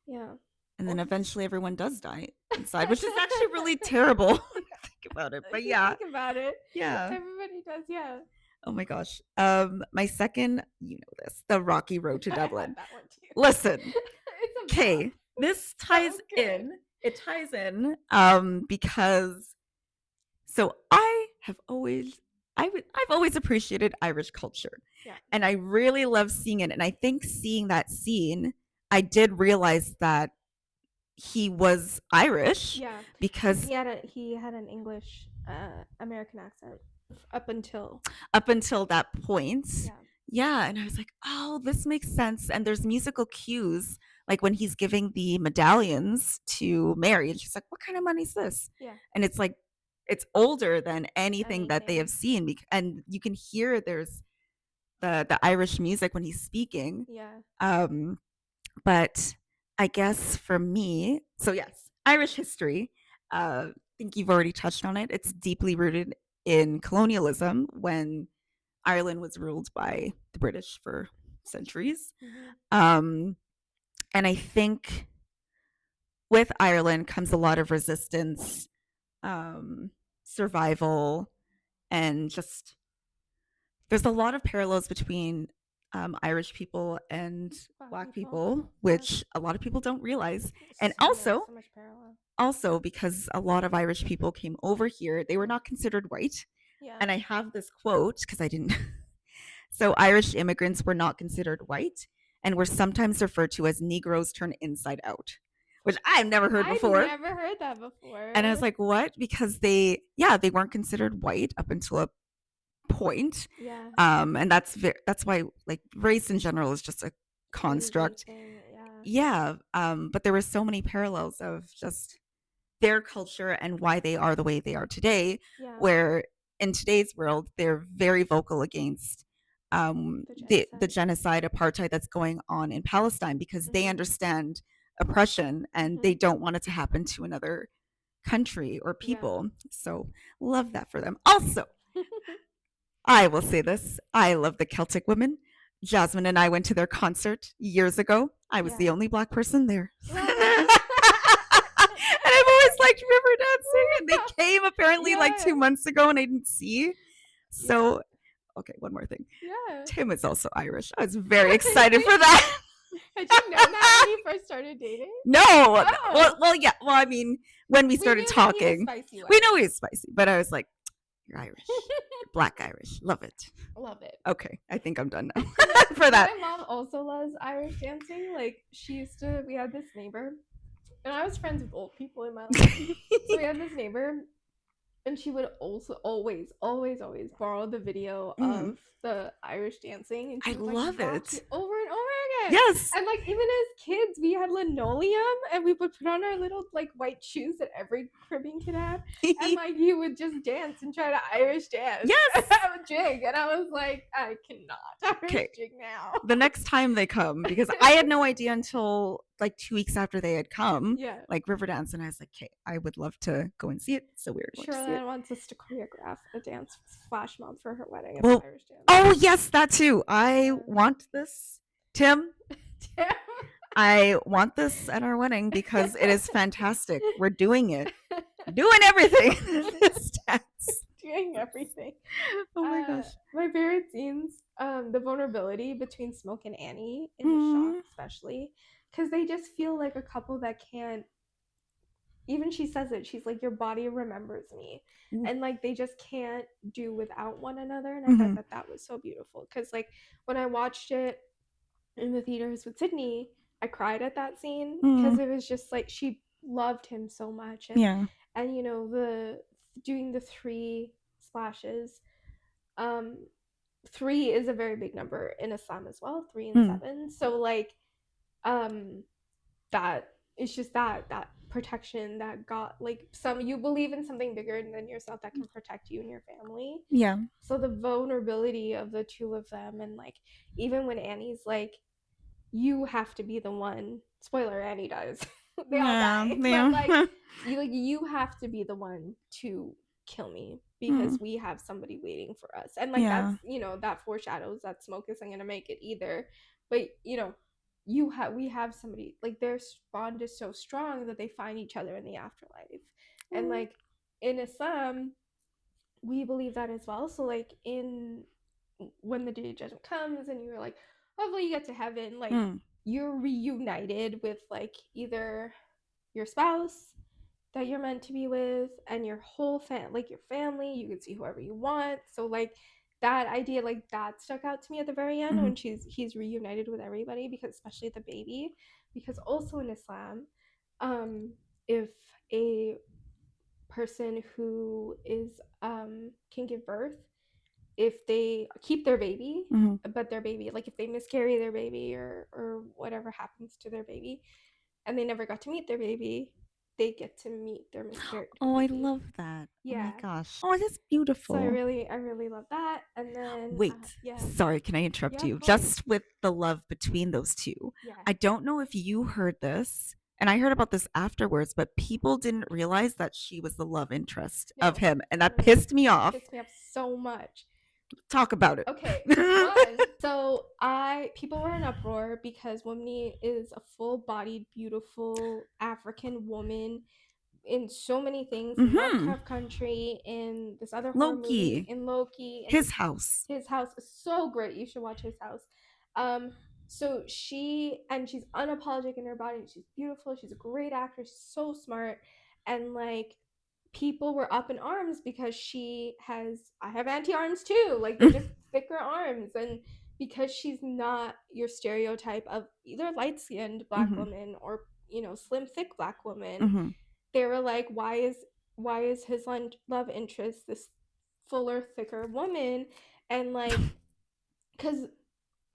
Yeah. And then eventually everyone does die inside, which is actually really terrible when you think about it. But yeah. Think about it. Yeah. Everybody does, yeah. Oh my gosh. My second, you know this, the Rocky Road to Dublin. That one too. Listen. Okay. This ties in. It ties in because so I've always appreciated Irish culture. Yeah. And I really love seeing it. And I think seeing that scene, I did realize that he was Irish. Yeah. Because he had an English American accent up until that point. Yeah. Yeah. And I was like, oh, this makes sense. And there's musical cues, like when he's giving the medallions to Mary, and she's like, what kind of money is this? Yeah. And it's like, it's older than anything that they have seen. And you can hear there's the Irish music when he's speaking. Yeah. But I guess for me, so yes, Irish history. I think you've already touched on it. It's deeply rooted in colonialism when Ireland was ruled by the British for centuries. Mm-hmm. And I think with Ireland comes a lot of resistance, survival, and just there's a lot of parallels between Irish people and Black people, which a lot of people don't realize. And also because a lot of Irish people came over here, they were not considered white. Yeah. And I have this quote because I didn't. So Irish immigrants were not considered white and were sometimes referred to as Negroes turned inside out, which I've never heard before. I've never heard that before. And I was like, what? Because they weren't considered white up until a point. Yeah. And that's why like race in general is just a construct. Yeah. But there were so many parallels of just their culture and why they are the way they are today, where in today's world they're very vocal against the genocide, apartheid that's going on in Palestine, because they understand oppression and they don't want it to happen to another country or people. So love that for them. Also, I will say this. I love the Celtic Women. Jasmine and I went to their concert years ago. I was the only Black person there. And I've always liked river dancing. And they came apparently like 2 months ago and I didn't see. So, okay, one more thing. Yeah. Tim is also Irish. I was very excited for that. Had you known that when you first started dating? No. Oh. Well, yeah. Well, I mean, when we started talking, we know he's spicy, but I was like, you're Irish. You're Black Irish. Love it. Love it. Okay. I think I'm done now for that. My mom also loves Irish dancing. Like, we had this neighbor, and I was friends with old people in my life. So we had this neighbor, and she would also always borrow the video of the Irish dancing. And I love it. Over and over it. Yes. And like even as kids, we had linoleum and we would put on our little like white shoes that every Caribbean kid had. And like you would just dance and try to Irish dance. Yes. I would jig. And I was like, I cannot Irish jig now. The next time they come, because I had no idea until like 2 weeks after they had come, like Riverdance, and I was like, okay, I would love to go and see it. So we were going to see it. Cheryl-Ann wants us to choreograph a dance flash mob for her wedding. Well, Irish dance. Oh yes, that too. I want this, Tim. I want this at our wedding because it is fantastic. We're doing it. Doing everything. This dance. Doing everything. Oh my gosh. My favorite scenes, the vulnerability between Smoke and Annie in the shop, especially, because they just feel like a couple that can't. Even she says it. She's like, your body remembers me, and like they just can't do without one another. And I thought that was so beautiful because like when I watched it in the theaters with Sydney, I cried at that scene because it was just like she loved him so much, and and you know the doing the 3 splashes. 3 is a very big number in Islam as well, 3 and 7. So like that it's just that protection that got like you believe in something bigger than yourself that can protect you and your family. So the vulnerability of the two of them, and like even when Annie's like, you have to be the one, spoiler, Annie dies. They all die. But like you have to be the one to kill me because we have somebody waiting for us. And like that's, you know, that foreshadows that Smoke isn't gonna make it either. But you know, we have somebody, like their bond is so strong that they find each other in the afterlife. And like in Islam, we believe that as well. So like when the day of judgment comes and you're like, hopefully you get to heaven, like you're reunited with like either your spouse that you're meant to be with and your whole like your family. You can see whoever you want. So like that idea, like that stuck out to me at the very end when he's reunited with everybody, because especially the baby, because also in Islam, if a person who is can give birth, if they keep their baby, but their baby, like if they miscarry their baby or whatever happens to their baby and they never got to meet their baby, they get to meet their miscarried baby. I love that. Oh my gosh. Oh, that's beautiful. So I really love that. And then wait, sorry, can I interrupt you? Just with the love between those two. I don't know if you heard this, and I heard about this afterwards, but people didn't realize that she was the love interest of him, and that pissed me off. Pissed me off so much. Talk about it. Okay. So people were in uproar because Wimney is a full-bodied, beautiful African woman in so many things. In Lovecraft Country, in this other horror movie, in Loki, in His House is so great. You should watch His House. So she's unapologetic in her body. She's beautiful. She's a great actress. So smart, and like people were up in arms because I have anti-arms too. Like they're just thicker arms, and because she's not your stereotype of either light-skinned Black woman or, you know, slim, thick Black woman. They were like, why is his love interest this fuller, thicker woman? And like, because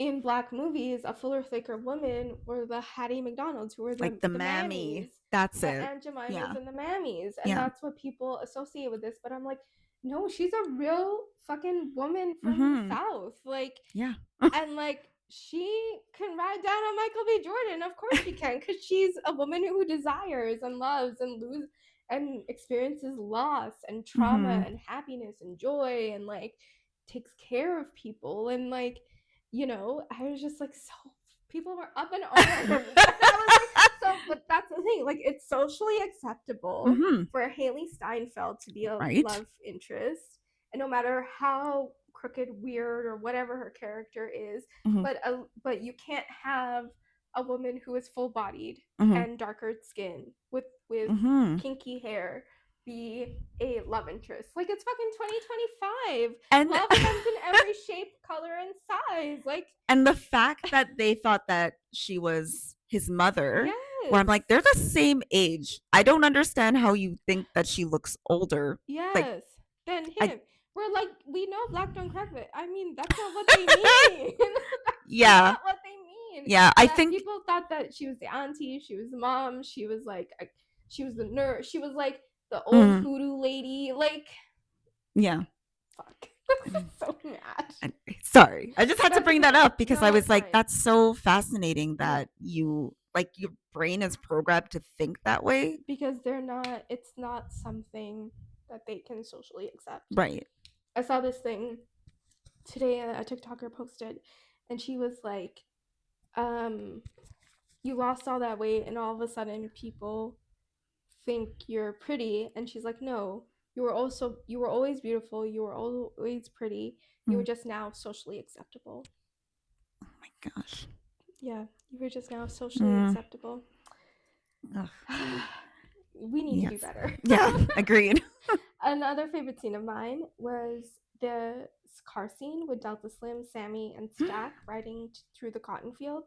in Black movies, a fuller, thicker woman were the Hattie McDonald's, who were the mammies. That's it. Aunt Jemimas and the mammies. And that's what people associate with this. But I'm like, no, she's a real fucking woman from the South. Like, and like, she can ride down on Michael B. Jordan. Of course she can, because she's a woman who desires and loves and experiences loss and trauma and happiness and joy, and like takes care of people. And like, you know, I was just like, so people were up in arms. But that's the thing, like it's socially acceptable for Haley Steinfeld to be a love interest, and no matter how crooked, weird, or whatever her character is, but you can't have a woman who is full-bodied and darker skin with kinky hair be a love interest. Like, it's fucking 2025, and love comes in every shape, color, and size. Like, and the fact that they thought that she was his mother, where I'm like, they're the same age. I don't understand how you think that she looks older. Like, than him. We're like, we know Black don't crack, but I mean, that's not what they mean. That's not what they fine. Yeah, I That think people thought that she was the auntie, she was the mom, she was like she was the nurse, she was like the old hoodoo lady. Like, yeah. fuck. I'm so mad. Sorry, I just had to That's bring that okay. up because No, I that's was like, fine. that's so fascinating Yeah. that you like your brain is programmed to think that way. Because it's not something that they can socially accept. Right. I saw this thing today, a TikToker posted, and she was like, you lost all that weight and all of a sudden people think you're pretty, and she's like, no, you were always beautiful, you were always pretty, you were just now socially acceptable. Oh my gosh. Yeah, you were just now socially acceptable. Ugh. We need to do better. Yeah, agreed. Another favorite scene of mine was the car scene with Delta Slim, Sammy, and Stack riding through the cotton fields.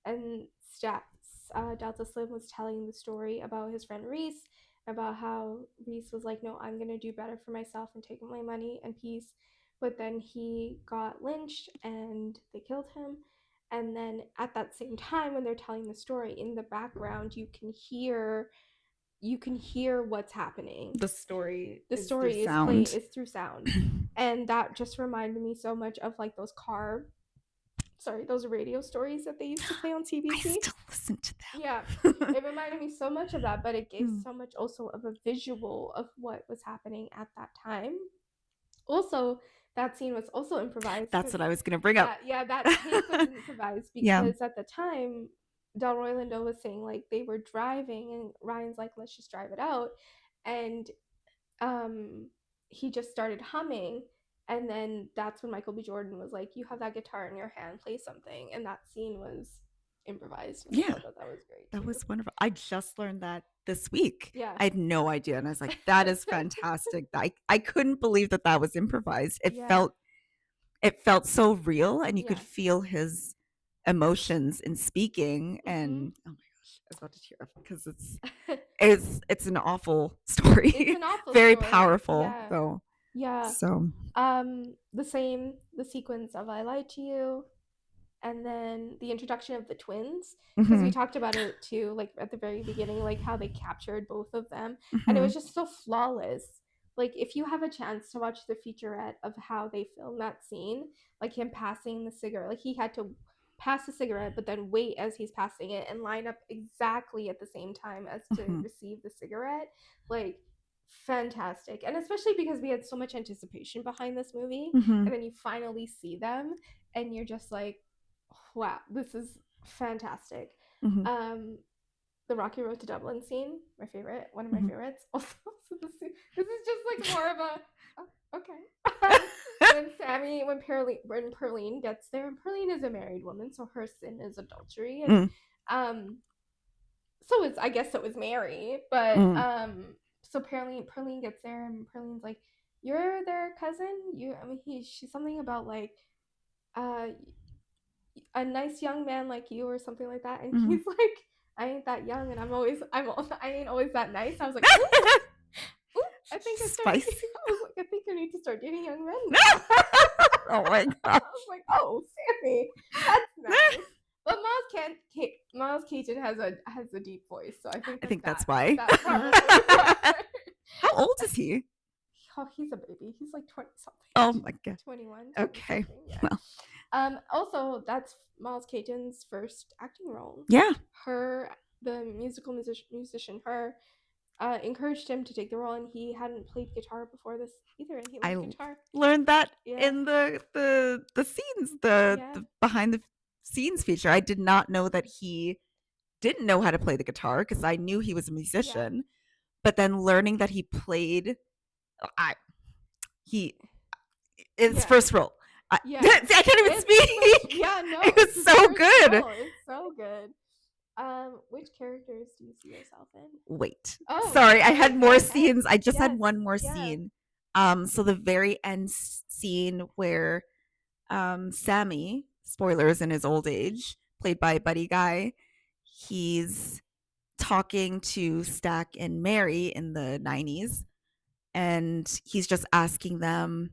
And Delta Slim was telling the story about his friend Reese, about how Reese was like, no, I'm going to do better for myself and take my money and peace. But then he got lynched and they killed him. And then at that same time, when they're telling the story, in the background, you can hear what's happening. The story is through sound. And that just reminded me so much of like those radio stories that they used to play on CBC. I still listen to them. Yeah, it reminded me so much of that, but it gave so much also of a visual of what was happening at that time. Also, that scene was also improvised. That's what I was going to bring up. Yeah, that take was improvised because at the time, Delroy Lindo was saying like they were driving, and Ryan's like, let's just drive it out, and he just started humming, and then that's when Michael B. Jordan was like, you have that guitar in your hand, play something, and that scene was improvised. And I thought that was great. That was wonderful. I just learned that this week. Yeah, I had no idea, and I was like, that is fantastic. I couldn't believe that was improvised. It felt so real, and you could feel his emotions in speaking. And oh my gosh, I was about to tear up because it's an awful story. It's an awful very story. powerful though. Yeah. So the sequence of I Lied to You, and then the introduction of the twins, because we talked about it too, like at the very beginning, like how they captured both of them, and it was just so flawless. Like, if you have a chance to watch the featurette of how they filmed that scene, like him passing the cigarette, like he had to pass the cigarette but then wait as he's passing it and line up exactly at the same time as to receive the cigarette, like fantastic. And especially because we had so much anticipation behind this movie, and then you finally see them and you're just like, wow, this is fantastic. The Rocky Road to Dublin scene, one of my favorites. Also, this is just like more of a okay. when Perline gets there, and Perline is a married woman, so her sin is adultery, and I guess it was Mary, but so Perline gets there, and Perline's like, you're their cousin. She's something about like a nice young man like you or something like that, and he's like, I ain't that young, and I ain't always that nice. I was like, ooh, I think I think I need to start dating young men now. Oh my god. I was like, oh, Sammy, that's nice. But Miles Keaton has a deep voice, so I think that's why. That's probably why. How old is he? Oh, he's a baby. He's like 20 something. Oh my god. 21. Okay. Yeah. Well. Also, that's Miles Keaton's first acting role. Yeah. The musical musician, encouraged him to take the role, and he hadn't played guitar before this either, and he loved guitar. Learned that in the scenes, the behind the scenes feature. I did not know that he didn't know how to play the guitar, because I knew he was a musician, but then learning that he played his first role. I can't even speak. No, it was so good. It's so good. Which characters do you see yourself in? Wait. Sorry, I had more scenes. I just had one more scene. So the very end scene where Sammy, spoilers, in his old age, played by Buddy Guy, he's talking to Stack and Mary in the 90s, and he's just asking them,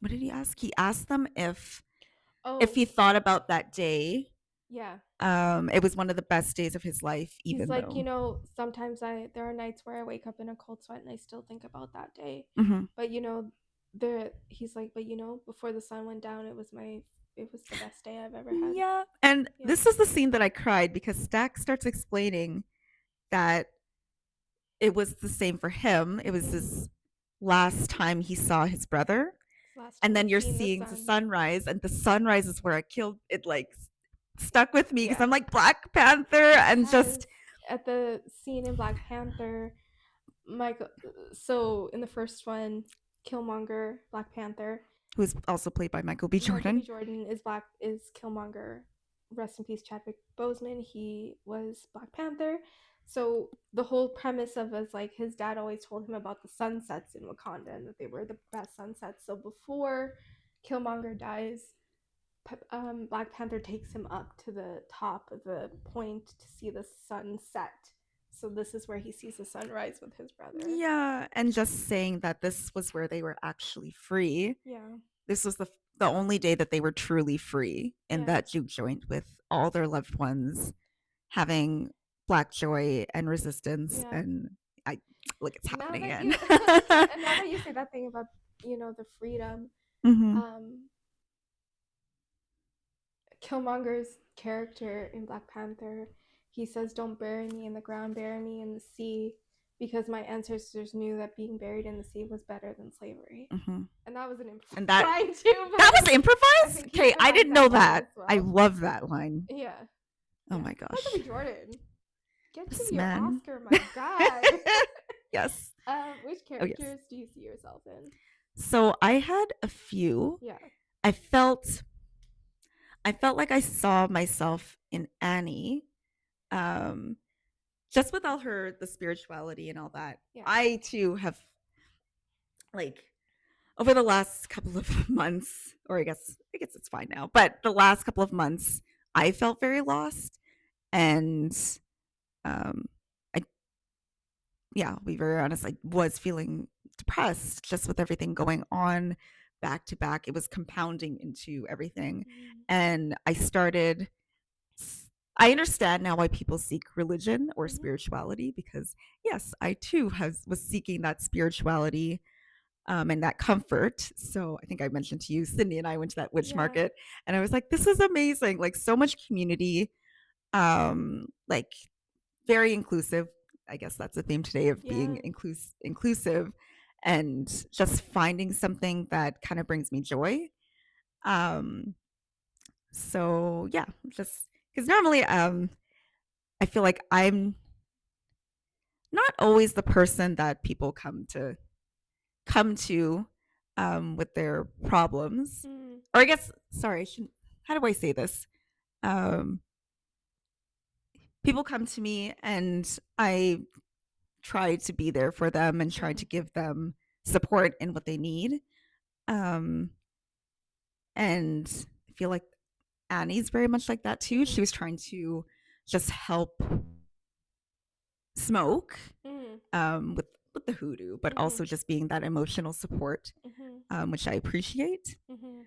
what did he ask? He asked them if he thought about that day Yeah. It was one of the best days of his life, He's even like, though. sometimes there are nights where I wake up in a cold sweat and I still think about that day. Mhm. But he's like, but before the sun went down, it was the best day I've ever had. Yeah. And Yeah. this is the scene that I cried because Stack starts explaining that it was the same for him. It was his last time he saw his brother. It's the last And time then he's you're seen the seeing the sun. sunrise, and the sunrise is where I killed it, like stuck with me because Yeah. I'm like Black Panther and Because just at the scene in Black Panther, Michael. So in the first one, Killmonger, Black Panther, who's also played by Michael B. Michael B. Jordan. Jordan is Killmonger. Rest in peace, Chadwick Boseman. He was Black Panther. So the whole premise of is like his dad always told him about the sunsets in Wakanda and that they were the best sunsets. So before Killmonger dies, Black Panther takes him up to the top of the point to see the sun set. So this is where he sees the sunrise with his brother. Yeah, and just saying that this was where they were actually free. Yeah. This was the only day that they were truly free in Yeah. that juke joint with all their loved ones having black joy and resistance. Yeah. And I look, it's Now happening that again. you and now that you say that thing about the freedom, Hmm. um, Killmonger's character in Black Panther, he says, "Don't bury me in the ground, bury me in the sea," because my ancestors knew that being buried in the sea was better than slavery. Hmm. And that was an And improvised that line too, that but was I improvised. think he Okay, I improvised didn't know that line as that. I well. love that line. Yeah, Oh yeah. my gosh, Michael B. Jordan, get you this your man. Oscar, my God. Yes. Which Oh yes. characters do you see yourself in? So I had a few. Yeah. I felt I felt like I saw myself in Annie. Um, just with all her the spirituality and all that. Yeah. I too have like over the last couple of months, or I guess it's fine now, but the last couple of months, I felt very lost, and um, I yeah, I'll be very honest, I was feeling depressed just with everything going on back to back. It was compounding into everything, Mm. and I understand now why people seek religion or Mhm. spirituality because yes, I too was seeking that spirituality and that comfort. So I think I mentioned to you, Cindy and I went to that witch Yeah. market, and I was like, "This is amazing! Like so much community, like very inclusive. I guess that's the theme today of being Yeah. inclusive, and just finding something that kind of brings me joy. Um, so yeah, just because normally, I feel like I'm not always the person that people come to with their problems. Mm. Or I guess, sorry, how do I say this? Um, People come to me and I try to be there for them and try to Mm. give them support in what they need. Um, and I feel like Annie's very much like that too. She Mhm. was trying to just help Smoke Mm. with the hoodoo, but Mhm. also just being that emotional support, Mhm. which I appreciate. Mhm.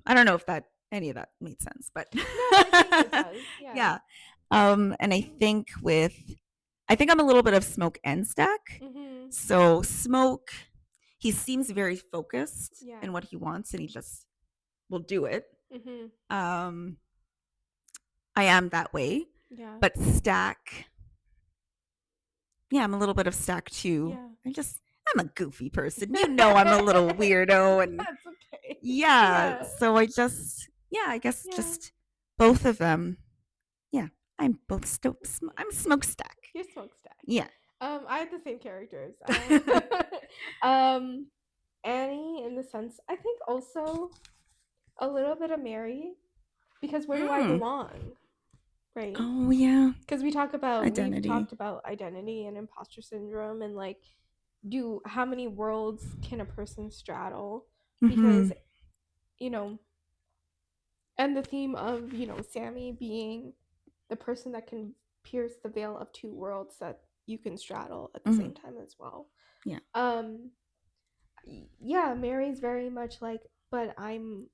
I don't know if that any of that made sense, but No, I think it does. Yeah. yeah. And I think I'm a little bit of Smoke and Stack. Mhm. So Smoke, he seems very focused Yeah. in what he wants, and he just will do it. Mhm. Um, I am that way, Yeah. but Stack, yeah, I'm a little bit of Stack too. Yeah. I'm a goofy person. You know, I'm a little weirdo, and That's okay. yeah. Yeah. So I guess Yeah. just both of them. Yeah, I'm both I'm Smokestack. You're smokestack. Yeah. I had the same characters. Um, Annie, in the sense, I think also a little bit of Mary, because where do I Mm. belong? Right. Oh yeah. Because we've Identity. talked about identity and imposter syndrome and like do how many worlds can a person straddle, Mm-hmm. because you know and the theme of Sammy being the person that can pierce the veil of two worlds that you can straddle at the Mm-hmm. same time as well. Yeah. um yeah, Mary's very much like, but I'm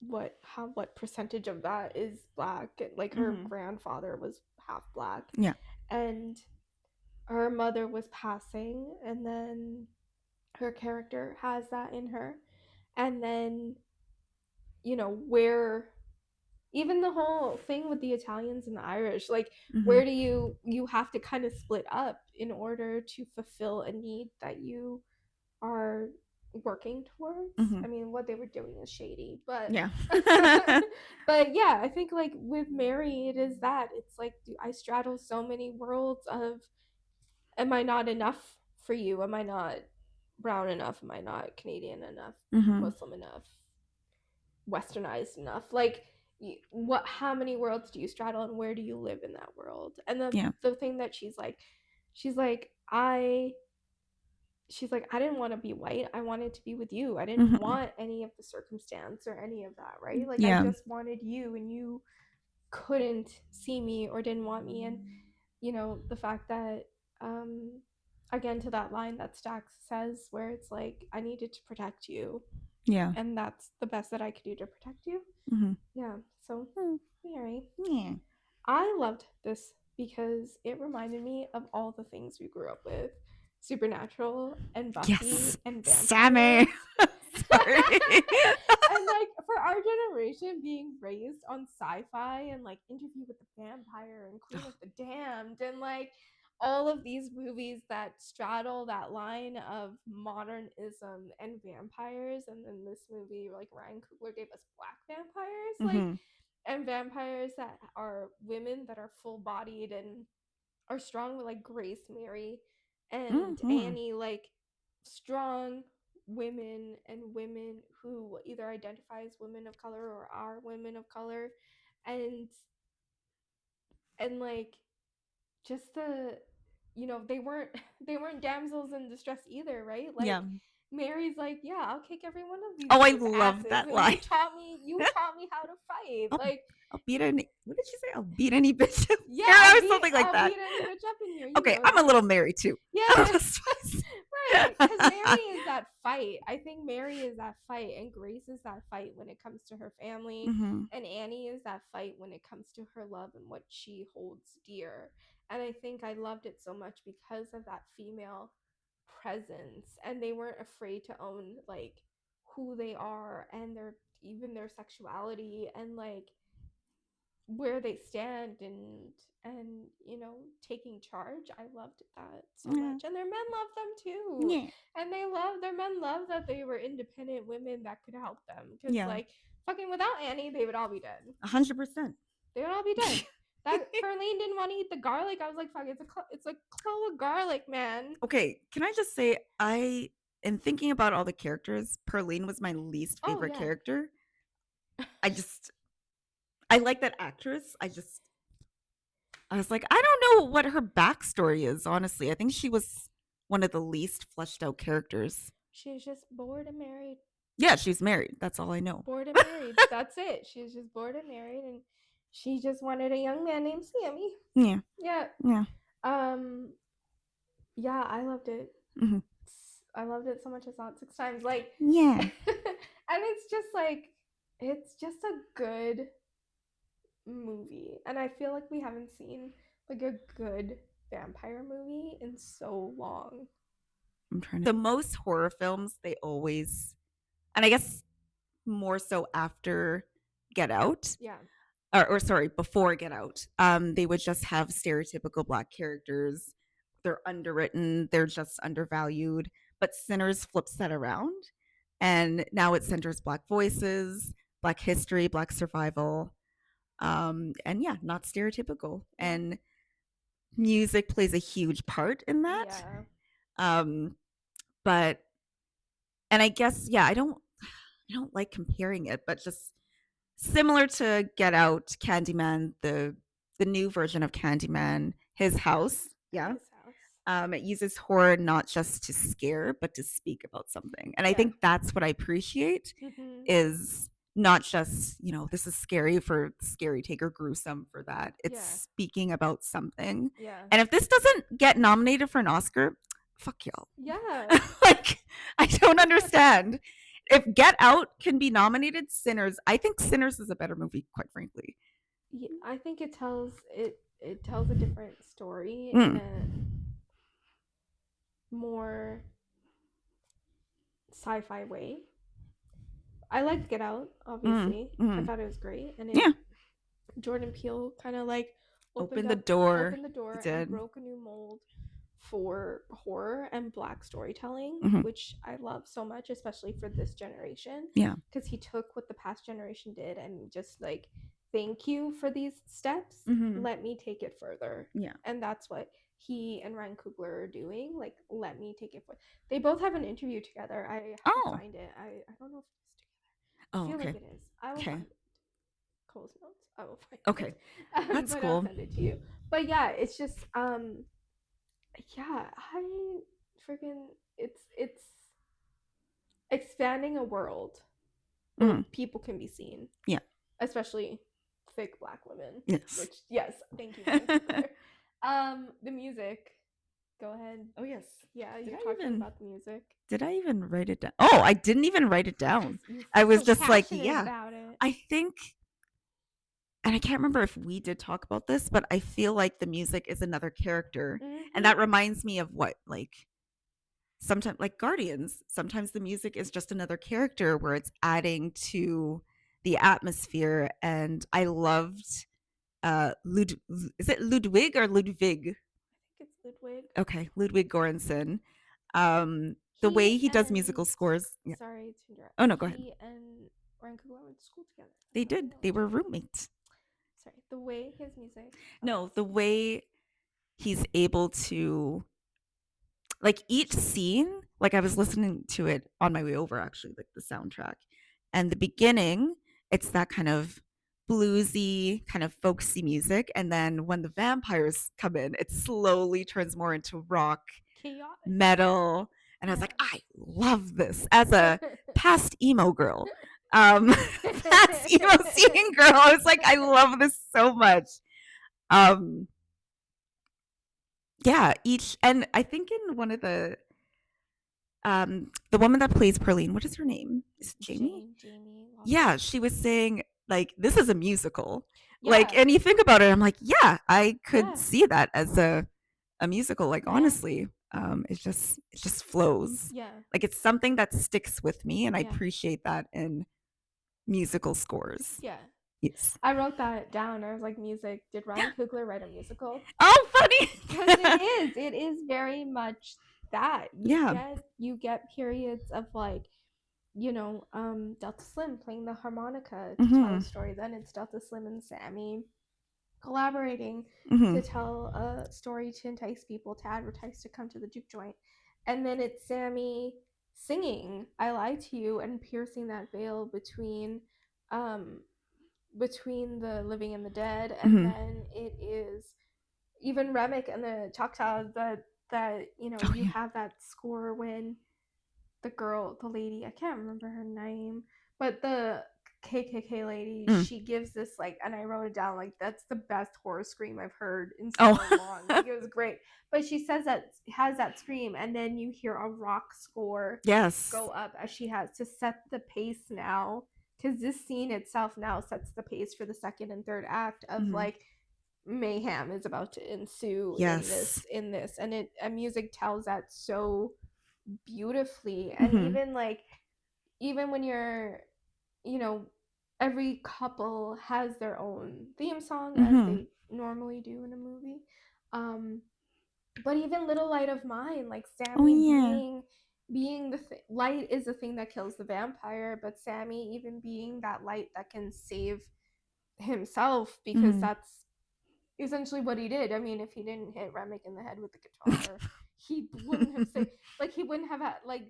what percentage of that is black. Like her grandfather was half black. Yeah. And her mother was passing, and then her character has that in her. And then, where even the whole thing with the Italians and the Irish, like where do you have to kind of split up in order to fulfill a need that you are working towards. I mean, what they were doing is shady, but yeah. but yeah, I think like with Mary, it is that it's like, do I straddle so many worlds of, am I not enough for you? Am I not brown enough? Am I not Canadian enough? Muslim enough? Westernized enough? Like, what? How many worlds do you straddle, and where do you live in that world? And the thing that she's like, I didn't want to be white. I wanted to be with you. I didn't want any of the circumstance or any of that, right? Like, I just wanted you, and you couldn't see me or didn't want me. And, the fact that, again, to that line that Stax says, where it's like, I needed to protect you. Yeah. And that's the best that I could do to protect you. Yeah. So, Mary. Yeah. I loved this because it reminded me of all the things we grew up with. Supernatural and Buffy and vampires. Sammy. Sorry. And like for our generation, being raised on sci-fi and like Interview with the Vampire and Queen of the Damned and like all of these movies that straddle that line of modernism and vampires, and then this movie, like Ryan Coogler gave us black vampires, like, and vampires that are women that are full-bodied and are strong, with like Grace, Mary, and Annie, like strong women, and women who either identify as women of color or are women of color, and like just the, they weren't damsels in distress either, right? Like Mary's like, yeah, I'll kick every one of these. Oh, I love that line. You taught me how to fight. I'll beat any. What did she say? I'll beat any bitch up. Yeah, or something like that. I'll beat any bitch up in here. Okay, I'm a little Mary too. Yeah, right. Because Mary is that fight. I think Mary is that fight, and Grace is that fight when it comes to her family, and Annie is that fight when it comes to her love and what she holds dear. And I think I loved it so much because of that female presence, and they weren't afraid to own like who they are and their sexuality and like where they stand, and taking charge. I loved that so much, and their men loved them too. And their men love that they were independent women that could help them, because like fucking without Annie, they would all be dead. 100%. They would all be dead. That Perlene didn't want to eat the garlic. I was like, fuck, it's a clove of garlic, man. Okay, can I just say, in thinking about all the characters, Perlene was my least favorite character. I like that actress. I was like, I don't know what her backstory is, honestly. I think she was one of the least fleshed out characters. She's just bored and married. Yeah, she's married. That's all I know. Bored and married. That's it. She's just bored and married, and she just wanted a young man named Sammy. Yeah. Yeah. Yeah. Yeah, I loved it. I loved it so much I saw it 6 times. Like, yeah. And it's just a good movie, and I feel like we haven't seen like a good vampire movie in so long. The most horror films, they always, and I guess more so after Get Out, or sorry, before Get Out, they would just have stereotypical black characters. They're underwritten, they're just undervalued. But Sinners flips that around, and now it centers black voices, black history, black survival. And yeah, not stereotypical. And music plays a huge part in that. But, and I guess, I don't like comparing it, but just similar to Get Out, Candyman, the new version of Candyman, His House. Yeah. His House. It uses horror not just to scare, but to speak about something. And I think that's what I appreciate is not just, this is scary for scary take or gruesome for that. It's speaking about something. Yeah. And if this doesn't get nominated for an Oscar, fuck y'all. Yeah. Like, I don't understand. if Get Out can be nominated, I think Sinners is a better movie, quite frankly. Yeah, I think it tells a different story in Mm, a more sci-fi way. I liked Get Out, mm, obviously. I mm. thought it was great, and Yeah. Jordan Peele kind of like Open the door. opened the He door and did. broke a new mold for horror and black storytelling, Mm-hmm. which I love so much, especially for this generation. Yeah. Because he took what the past generation did and just like, thank you for these steps. Mm-hmm. Let me take it further. Yeah. And that's what he and Ryan Coogler are doing. Like, let me take it further. They both have an interview together. I have to find it. I don't know if it's together. I feel okay. like it is. I will find it. Cole's notes. I will find Okay. it. That's but cool. I'll send it to you. But yeah, it's just yeah, I freaking it's expanding a world where people can be seen. Yeah. Especially thick black women. Yes. Which yes, thank you. The music. Go ahead. Oh yes. Yeah, you talking about the music. Did I even write it down? Oh, I didn't even write it down. I was just like, yeah. About it. I think, and I can't remember if we did talk about this, but I feel like the music is another character. Mm-hmm. And that reminds me of what, like, sometimes, like Guardians, sometimes the music is just another character where it's adding to the atmosphere. And I loved is it Ludwig or Ludwig? I think it's Ludwig. Okay, Ludwig Göransson. The way he does musical scores. Yeah. Sorry to interrupt. Oh no, go ahead. He and Ryan Coogler went to school together. They did. They were roommates. Sorry, the way his music. No, the way he's able to, like, each scene. Like, I was listening to it on my way over, actually, like the soundtrack, and the beginning, it's that kind of bluesy, kind of folksy music, and then when the vampires come in, it slowly turns more into rock, chaotic, metal. And I was like, I love this as a past emo girl. Past emo scene girl. I was like, I love this so much. Yeah, and I think in one of the woman that plays Perlene, what is her name? Is it Jamie? Jamie. Yeah, she was saying, like, this is a musical. Yeah. Like, and you think about it, I'm like, yeah, I could see that as a musical. Like, honestly, it just flows. Yeah. Like, it's something that sticks with me, and I appreciate that in musical scores. Yeah. Yes. I wrote that down. I was like, music. Did Ryan Coogler write a musical? Oh, funny. Because it is. It is very much that. You get periods of, like, you know, Delta Slim playing the harmonica to tell a story. Then it's Delta Slim and Sammy collaborating to tell a story to entice people to advertise to come to the juke joint. And then it's Sammy singing I Lie to You and piercing that veil between the living and the dead. And then it is even Remick and the Choctaw that you know, you have that score when the lady, I can't remember her name, but the KKK lady, she gives this, like, and I wrote it down, like, that's the best horror scream I've heard in so long. Like, it was great. But she says has that scream, and then you hear a rock score go up as she has to set the pace now, because this scene itself now sets the pace for the second and third act of like mayhem is about to ensue in this, and music tells that so beautifully. And even when you're, you know, every couple has their own theme song as they normally do in a movie, but even Little Light of Mine, like Sammy being the light is the thing that kills the vampire, but Sammy even being that light that can save himself, because that's essentially what he did. I mean, if he didn't hit Remick in the head with the guitar, he wouldn't have saved, like, he wouldn't have had, like,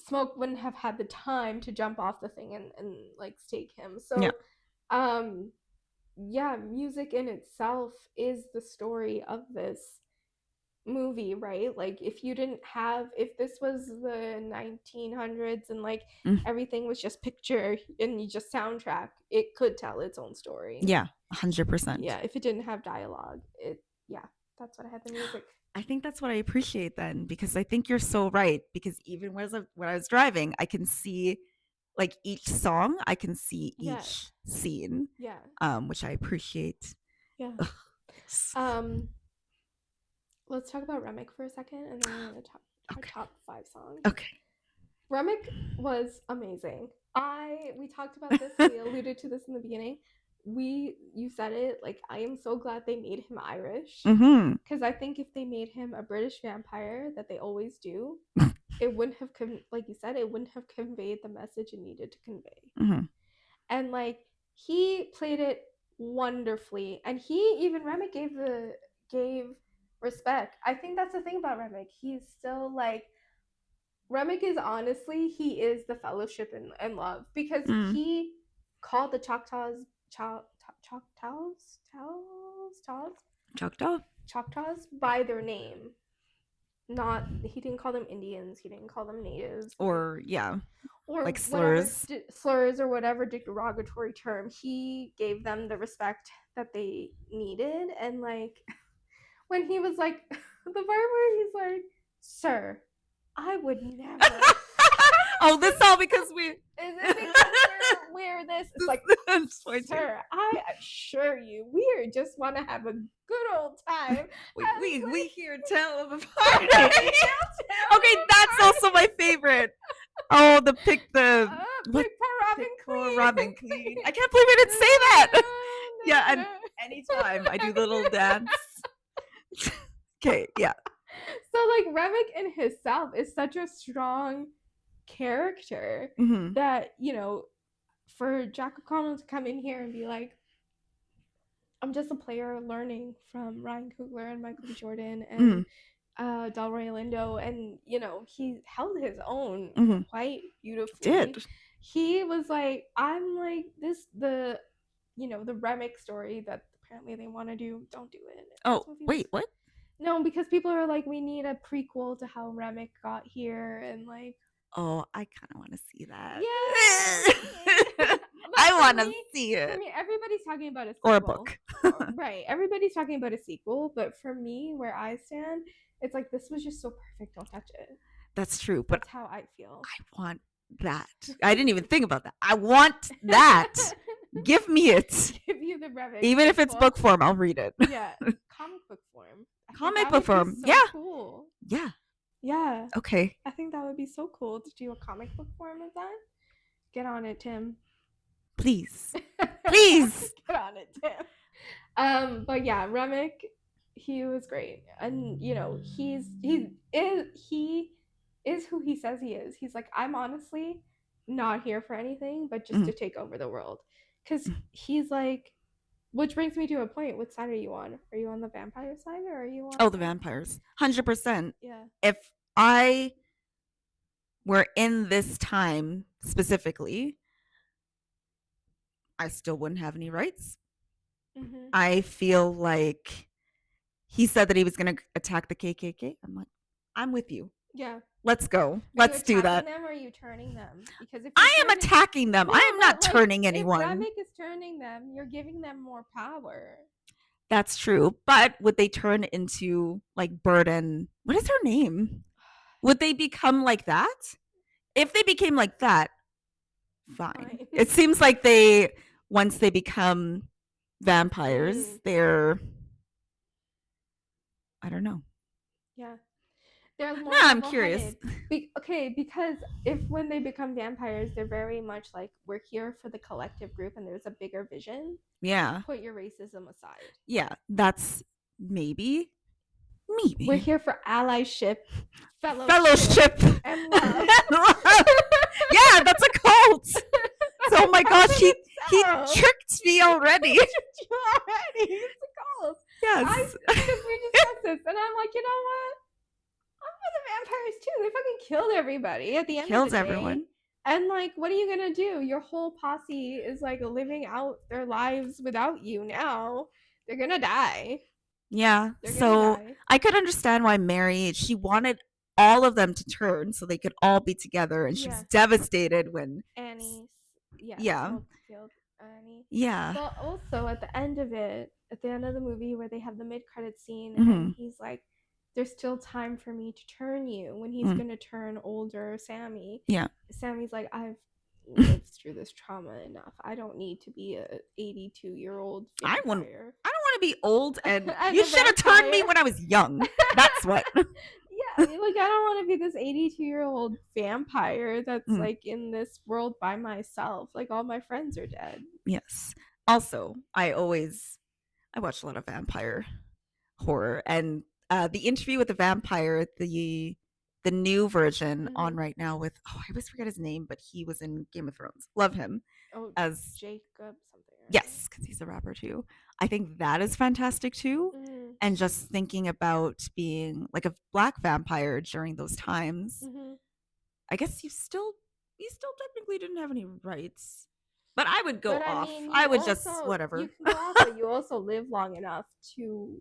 Smoke wouldn't have had the time to jump off the thing and like stake him. So music in itself is the story of this movie, right? Like, if this was the 1900s and like everything was just picture and you just soundtrack, it could tell its own story. Yeah, 100%. Yeah, if it didn't have dialogue, that's what I had the music. I think that's what I appreciate then, because I think you're so right, because even when I was driving, I can see like each song, I can see Yeah. each scene, Yeah. which I appreciate. Yeah. Let's talk about Remick for a second, and then we're gonna talk our top 5 songs. Okay. Remick was amazing. We talked about this. We alluded to this in the beginning. You said it. Like, I am so glad they made him Irish, because I think if they made him a British vampire, that they always do, it wouldn't have like you said, it wouldn't have conveyed the message it needed to convey. And like, he played it wonderfully, and Remick gave respect. I think that's the thing about Remick. He's still like, Remick is honestly, he is the fellowship and love, because he called the Choctaws by their name. He didn't call them Indians, he didn't call them natives, or like slurs, or whatever derogatory term. He gave them the respect that they needed. And like, when he was like, the part where he's like, "Sir, I would never." Oh, this all because we. Is it because we're this? It's like, "Sir, I assure you, we just want to have a good old time." We hear tell of a party. Okay, that's also my favorite. Oh, pick poor Robin Clean. I can't believe I didn't say that. Yeah, and anytime I do the little dance. Okay, yeah. So like, Remick in himself is such a strong character that, for Jack O'Connell to come in here and be like, "I'm just a player learning from Ryan Coogler and Michael B. Jordan and Delroy Lindo," and he held his own quite beautifully. He was like, "I'm like this, the Remick story that apparently they want to do. Don't do it." Oh, wait, what? No, because people are like, we need a prequel to how Remick got here, and like. Oh, I kind of want to see that. Yeah. I want to see it. For me, everybody's talking about a sequel. Or a book. Right. Everybody's talking about a sequel, but for me, where I stand, it's like, this was just so perfect. Don't touch it. That's true. But that's how I feel. I want that. I didn't even think about that. I want that. Give me it. Give you the Remick. Even if it's book form, I'll read it. Yeah. Comic book form. Comic book form. So yeah. Cool. Yeah. Yeah. Okay. I think that would be so cool to do a comic book form of that. Get on it, Tim. Please. Please. Get on it, Tim. But yeah, Remick, he was great. And he is who he says he is. He's like, I'm honestly not here for anything but just to take over the world. Because he's like, which brings me to a point. What side are you on? Are you on the vampire side, or are you on... Oh, the vampires. 100%. Yeah. If I were in this time specifically, I still wouldn't have any rights. I feel like he said that he was going to attack the KKK. I'm like, I'm with you. Yeah. Let's go. Let's do that. Them, or are you turning them? Because if I am attacking them. I am not turning anyone. If Remick is turning them, you're giving them more power. That's true. But would they turn into like Burden? What is her name? Would they become like that? If they became like that, fine. It seems like once they become vampires, they're, I don't know. Yeah. They're more I'm curious. Because when they become vampires, they're very much like, we're here for the collective group and there's a bigger vision. Yeah. Put your racism aside. Yeah, that's maybe. We're here for allyship, fellowship, and love. Yeah, that's a cult. Oh my gosh, he tricked me already. It's a cult. Yes. Because we discussed this, and I'm like, you know what? I'm with the vampires too. They fucking killed everybody at the end of the day. Everyone. And like, what are you gonna do? Your whole posse is like living out their lives without you now. They're gonna die. Yeah. So I could understand why Mary, she wanted all of them to turn so they could all be together, and she was devastated when Annie. Yeah. Killed Annie. Yeah. But also at the end of the movie where they have the mid-credit scene, and he's like, there's still time for me to turn you, when he's gonna turn older Sammy. Yeah. Sammy's like, I've lives through this trauma enough. I don't need to be a 82-year-old I want vampire. I don't want to be old, and And you a should have turned me vampire. when I was young. That's what. Yeah, like I don't want to be this 82-year-old vampire that's like in this world by myself. Like all my friends are dead. Yes. Also, I watch a lot of vampire horror, and the Interview with the Vampire, the new version on right now with, I always forget his name, but he was in Game of Thrones. Love him. Oh, as Jacob something. Right? Yes, because he's a rapper too. I think that is fantastic too. And just thinking about being like a black vampire during those times, I guess you still technically didn't have any rights. But I would go off. I would just whatever. You can go off, but you also live long enough to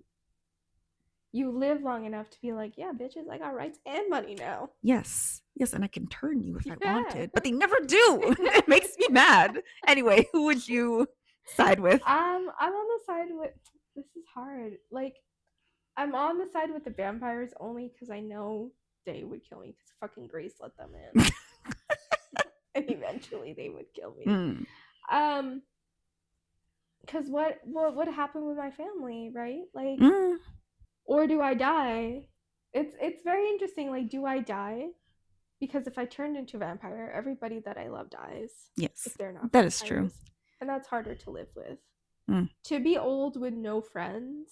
be like, yeah, bitches, I got rights and money now. Yes, and I can turn you if I wanted, but they never do. It makes me mad. Anyway, who would you side with? I'm on the side with. This is hard. Like, I'm on the side with the vampires only because I know they would kill me because fucking Grace let them in, and eventually they would kill me. Because what would happen with my family, right? Like, or do I die? It's very interesting. Like, do I die? Because if I turned into a vampire, everybody that I love dies. Yes, if they're not. That vampires. Is true, and that's harder to live with. To be old with no friends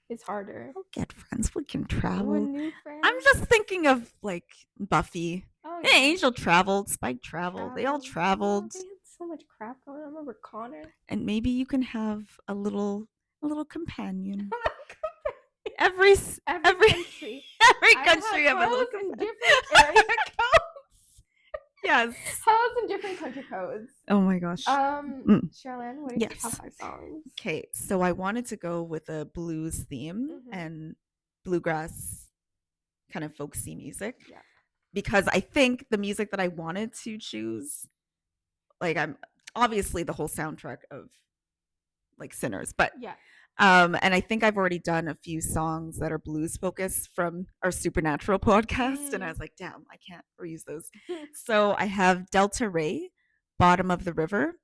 is harder. We'll get friends. We can travel. With new friends. I'm just thinking of like Buffy. Oh, yeah. Angel traveled. Spike traveled. They all traveled. They had so much crap going on. I remember Connor. And maybe you can have a little companion. every country. Every country have a little companion. Different area codes. Yes. Hoes and different country codes. Oh my gosh. Cheryl-Ann, what are your top 5 songs? Okay, so I wanted to go with a blues theme and bluegrass kind of folksy music. Yeah. Because I think the music that I wanted to choose, like, I'm obviously the whole soundtrack of like Sinners, but yeah. And I think I've already done a few songs that are blues focused from our Supernatural podcast. And I was like, damn, I can't reuse those. So I have Delta Ray, Bottom of the River.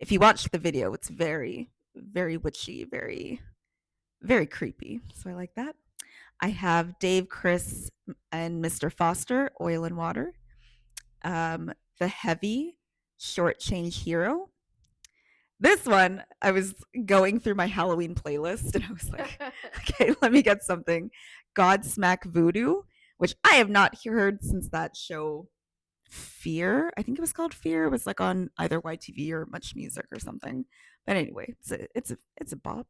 If you watch the video, it's very, very witchy, very, very creepy. So I like that. I have Dave, Chris, and Mr. Foster, Oil and Water. The Heavy, Short Change Hero. This one, I was going through my Halloween playlist and I was like, okay, let me get something. Godsmack Voodoo, which I have not heard since that show Fear. I think it was called Fear. It was like on either YTV or Much Music or something. But anyway, it's a bop.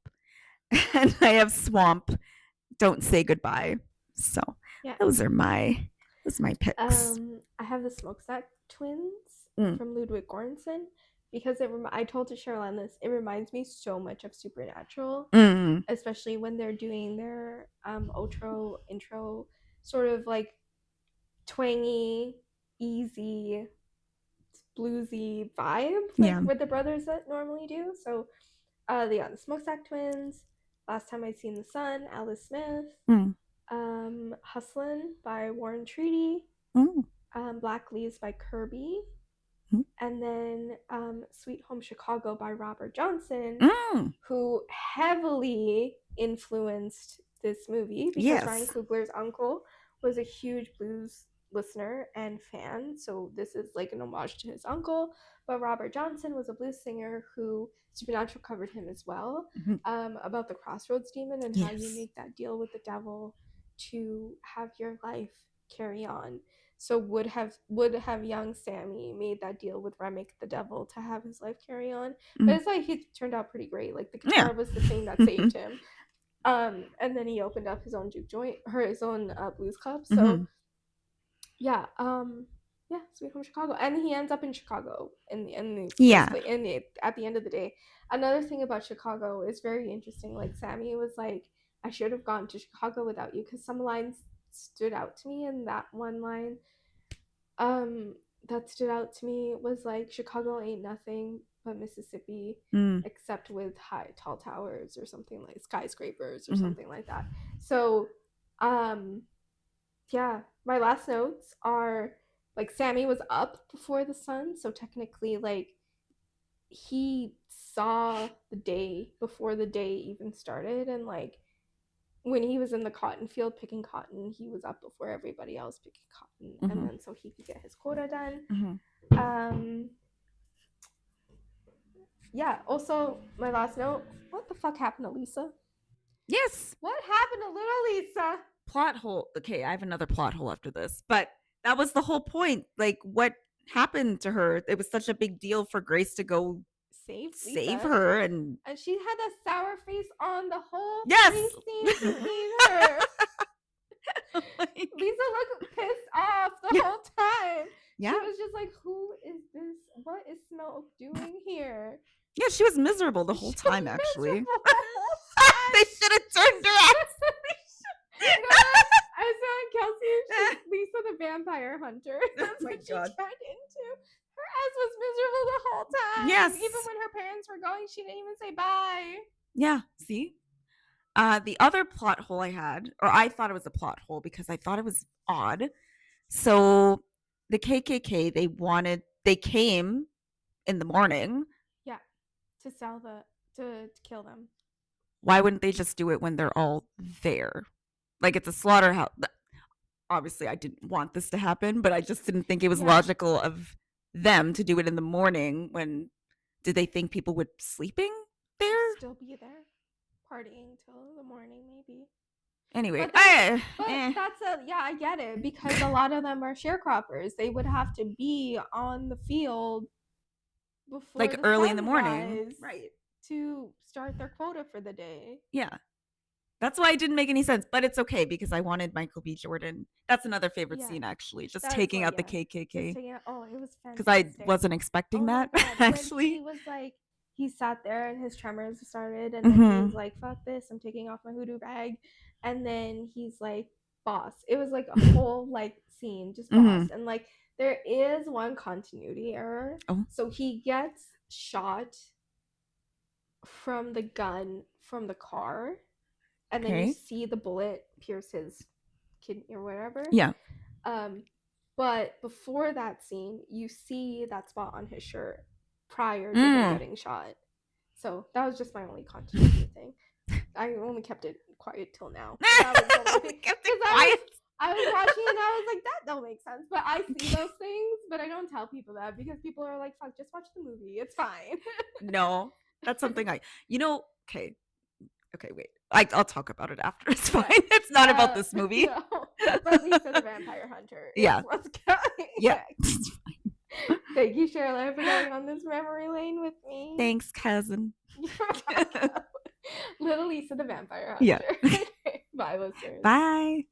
And I have Swamp, Don't Say Goodbye. So yeah. those are my picks. I have the Smokestack Twins from Ludwig Göransson. Because I told to Cheryl-Ann this, it reminds me so much of Supernatural, especially when they're doing their intro, sort of like twangy, easy, bluesy vibe, like what the brothers that normally do. So, the Smokestack Twins, Last Time I Seen the Sun, Alice Smith, Hustlin' by Warren Treaty, Black Leaves by Kirby. And then Sweet Home Chicago by Robert Johnson, who heavily influenced this movie because Ryan Coogler's uncle was a huge blues listener and fan. So this is like an homage to his uncle. But Robert Johnson was a blues singer who Supernatural covered him as well, about the Crossroads Demon and how you make that deal with the devil to have your life carry on. So would have young Sammy made that deal with Remick the devil to have his life carry on. But it's like he turned out pretty great. Like the guitar was the thing that saved him. And then he opened up his own juke joint or his own blues club. So Sweet Home Chicago. And he ends up in Chicago at the end of the day. Another thing about Chicago is very interesting. Like Sammy was like, I should have gone to Chicago without you, because some lines stood out to me, and that one line that stood out to me was like, Chicago ain't nothing but Mississippi, except with tall towers or something, like skyscrapers or something like that. So my last notes are like Sammy was up before the sun, so technically like he saw the day before the day even started, and like when he was in the cotton field picking cotton, he was up before everybody else picking cotton, and then so he could get his quota done. Yeah, also my last note, what the fuck happened to Lisa? Yes. What happened to little Lisa? Plot hole. Okay, I have another plot hole after this, but that was the whole point. Like, what happened to her? It was such a big deal for Grace to go save her, and she had a sour face on the whole yes, scene to save her. Like, Lisa looked pissed off the whole time. Yeah, she was just like, "Who is this? What is Smoke doing here?" Yeah, she was miserable the whole time. Actually, they should have turned her ass. I saw Kelsey, Lisa the vampire hunter. That's what she turned into. Her ass was miserable the whole time. Yes. Even when her parents were going, she didn't even say bye. Yeah, see? The other plot hole I had, or I thought it was a plot hole because I thought it was odd. So the KKK, they came in the morning. Yeah, to kill them. Why wouldn't they just do it when they're all there? Like, it's a slaughterhouse. Obviously, I didn't want this to happen, but I just didn't think it was logical of them to do it in the morning. When did they think people would sleeping there? Still be there, partying till the morning, maybe. Anyway, but that's I get it, because a lot of them are sharecroppers. They would have to be on the field before like early in the morning, right, to start their quota for the day. Yeah. That's why it didn't make any sense, but it's okay because I wanted Michael B. Jordan. That's another favorite scene, actually. Just taking out the KKK. It was fantastic. Because I wasn't expecting that, actually. He was like, he sat there and his tremors started, and then he was like, "Fuck this! I'm taking off my hoodoo bag," and then he's like, "Boss." It was like a whole like scene, just boss, and like there is one continuity error. So he gets shot from the gun from the car. And then you see the bullet pierce his kidney or whatever. Yeah. But before that scene, you see that spot on his shirt prior to him getting shot. So that was just my only continuity thing. I only kept it quiet till now. That was the only thing. Kept it quiet. I was watching and I was like, that don't make sense. But I see those things, but I don't tell people that because people are like, fuck, just watch the movie. It's fine. No, that's something okay, wait. I'll talk about it after. It's fine. It's not about this movie. No, but Lisa the Vampire Hunter. Yeah. What's going Yeah. It's fine. Thank you, Cheryl-Ann, for going on this memory lane with me. Thanks, cousin. Little Lisa the Vampire Hunter. Yeah. Bye, listeners. Bye.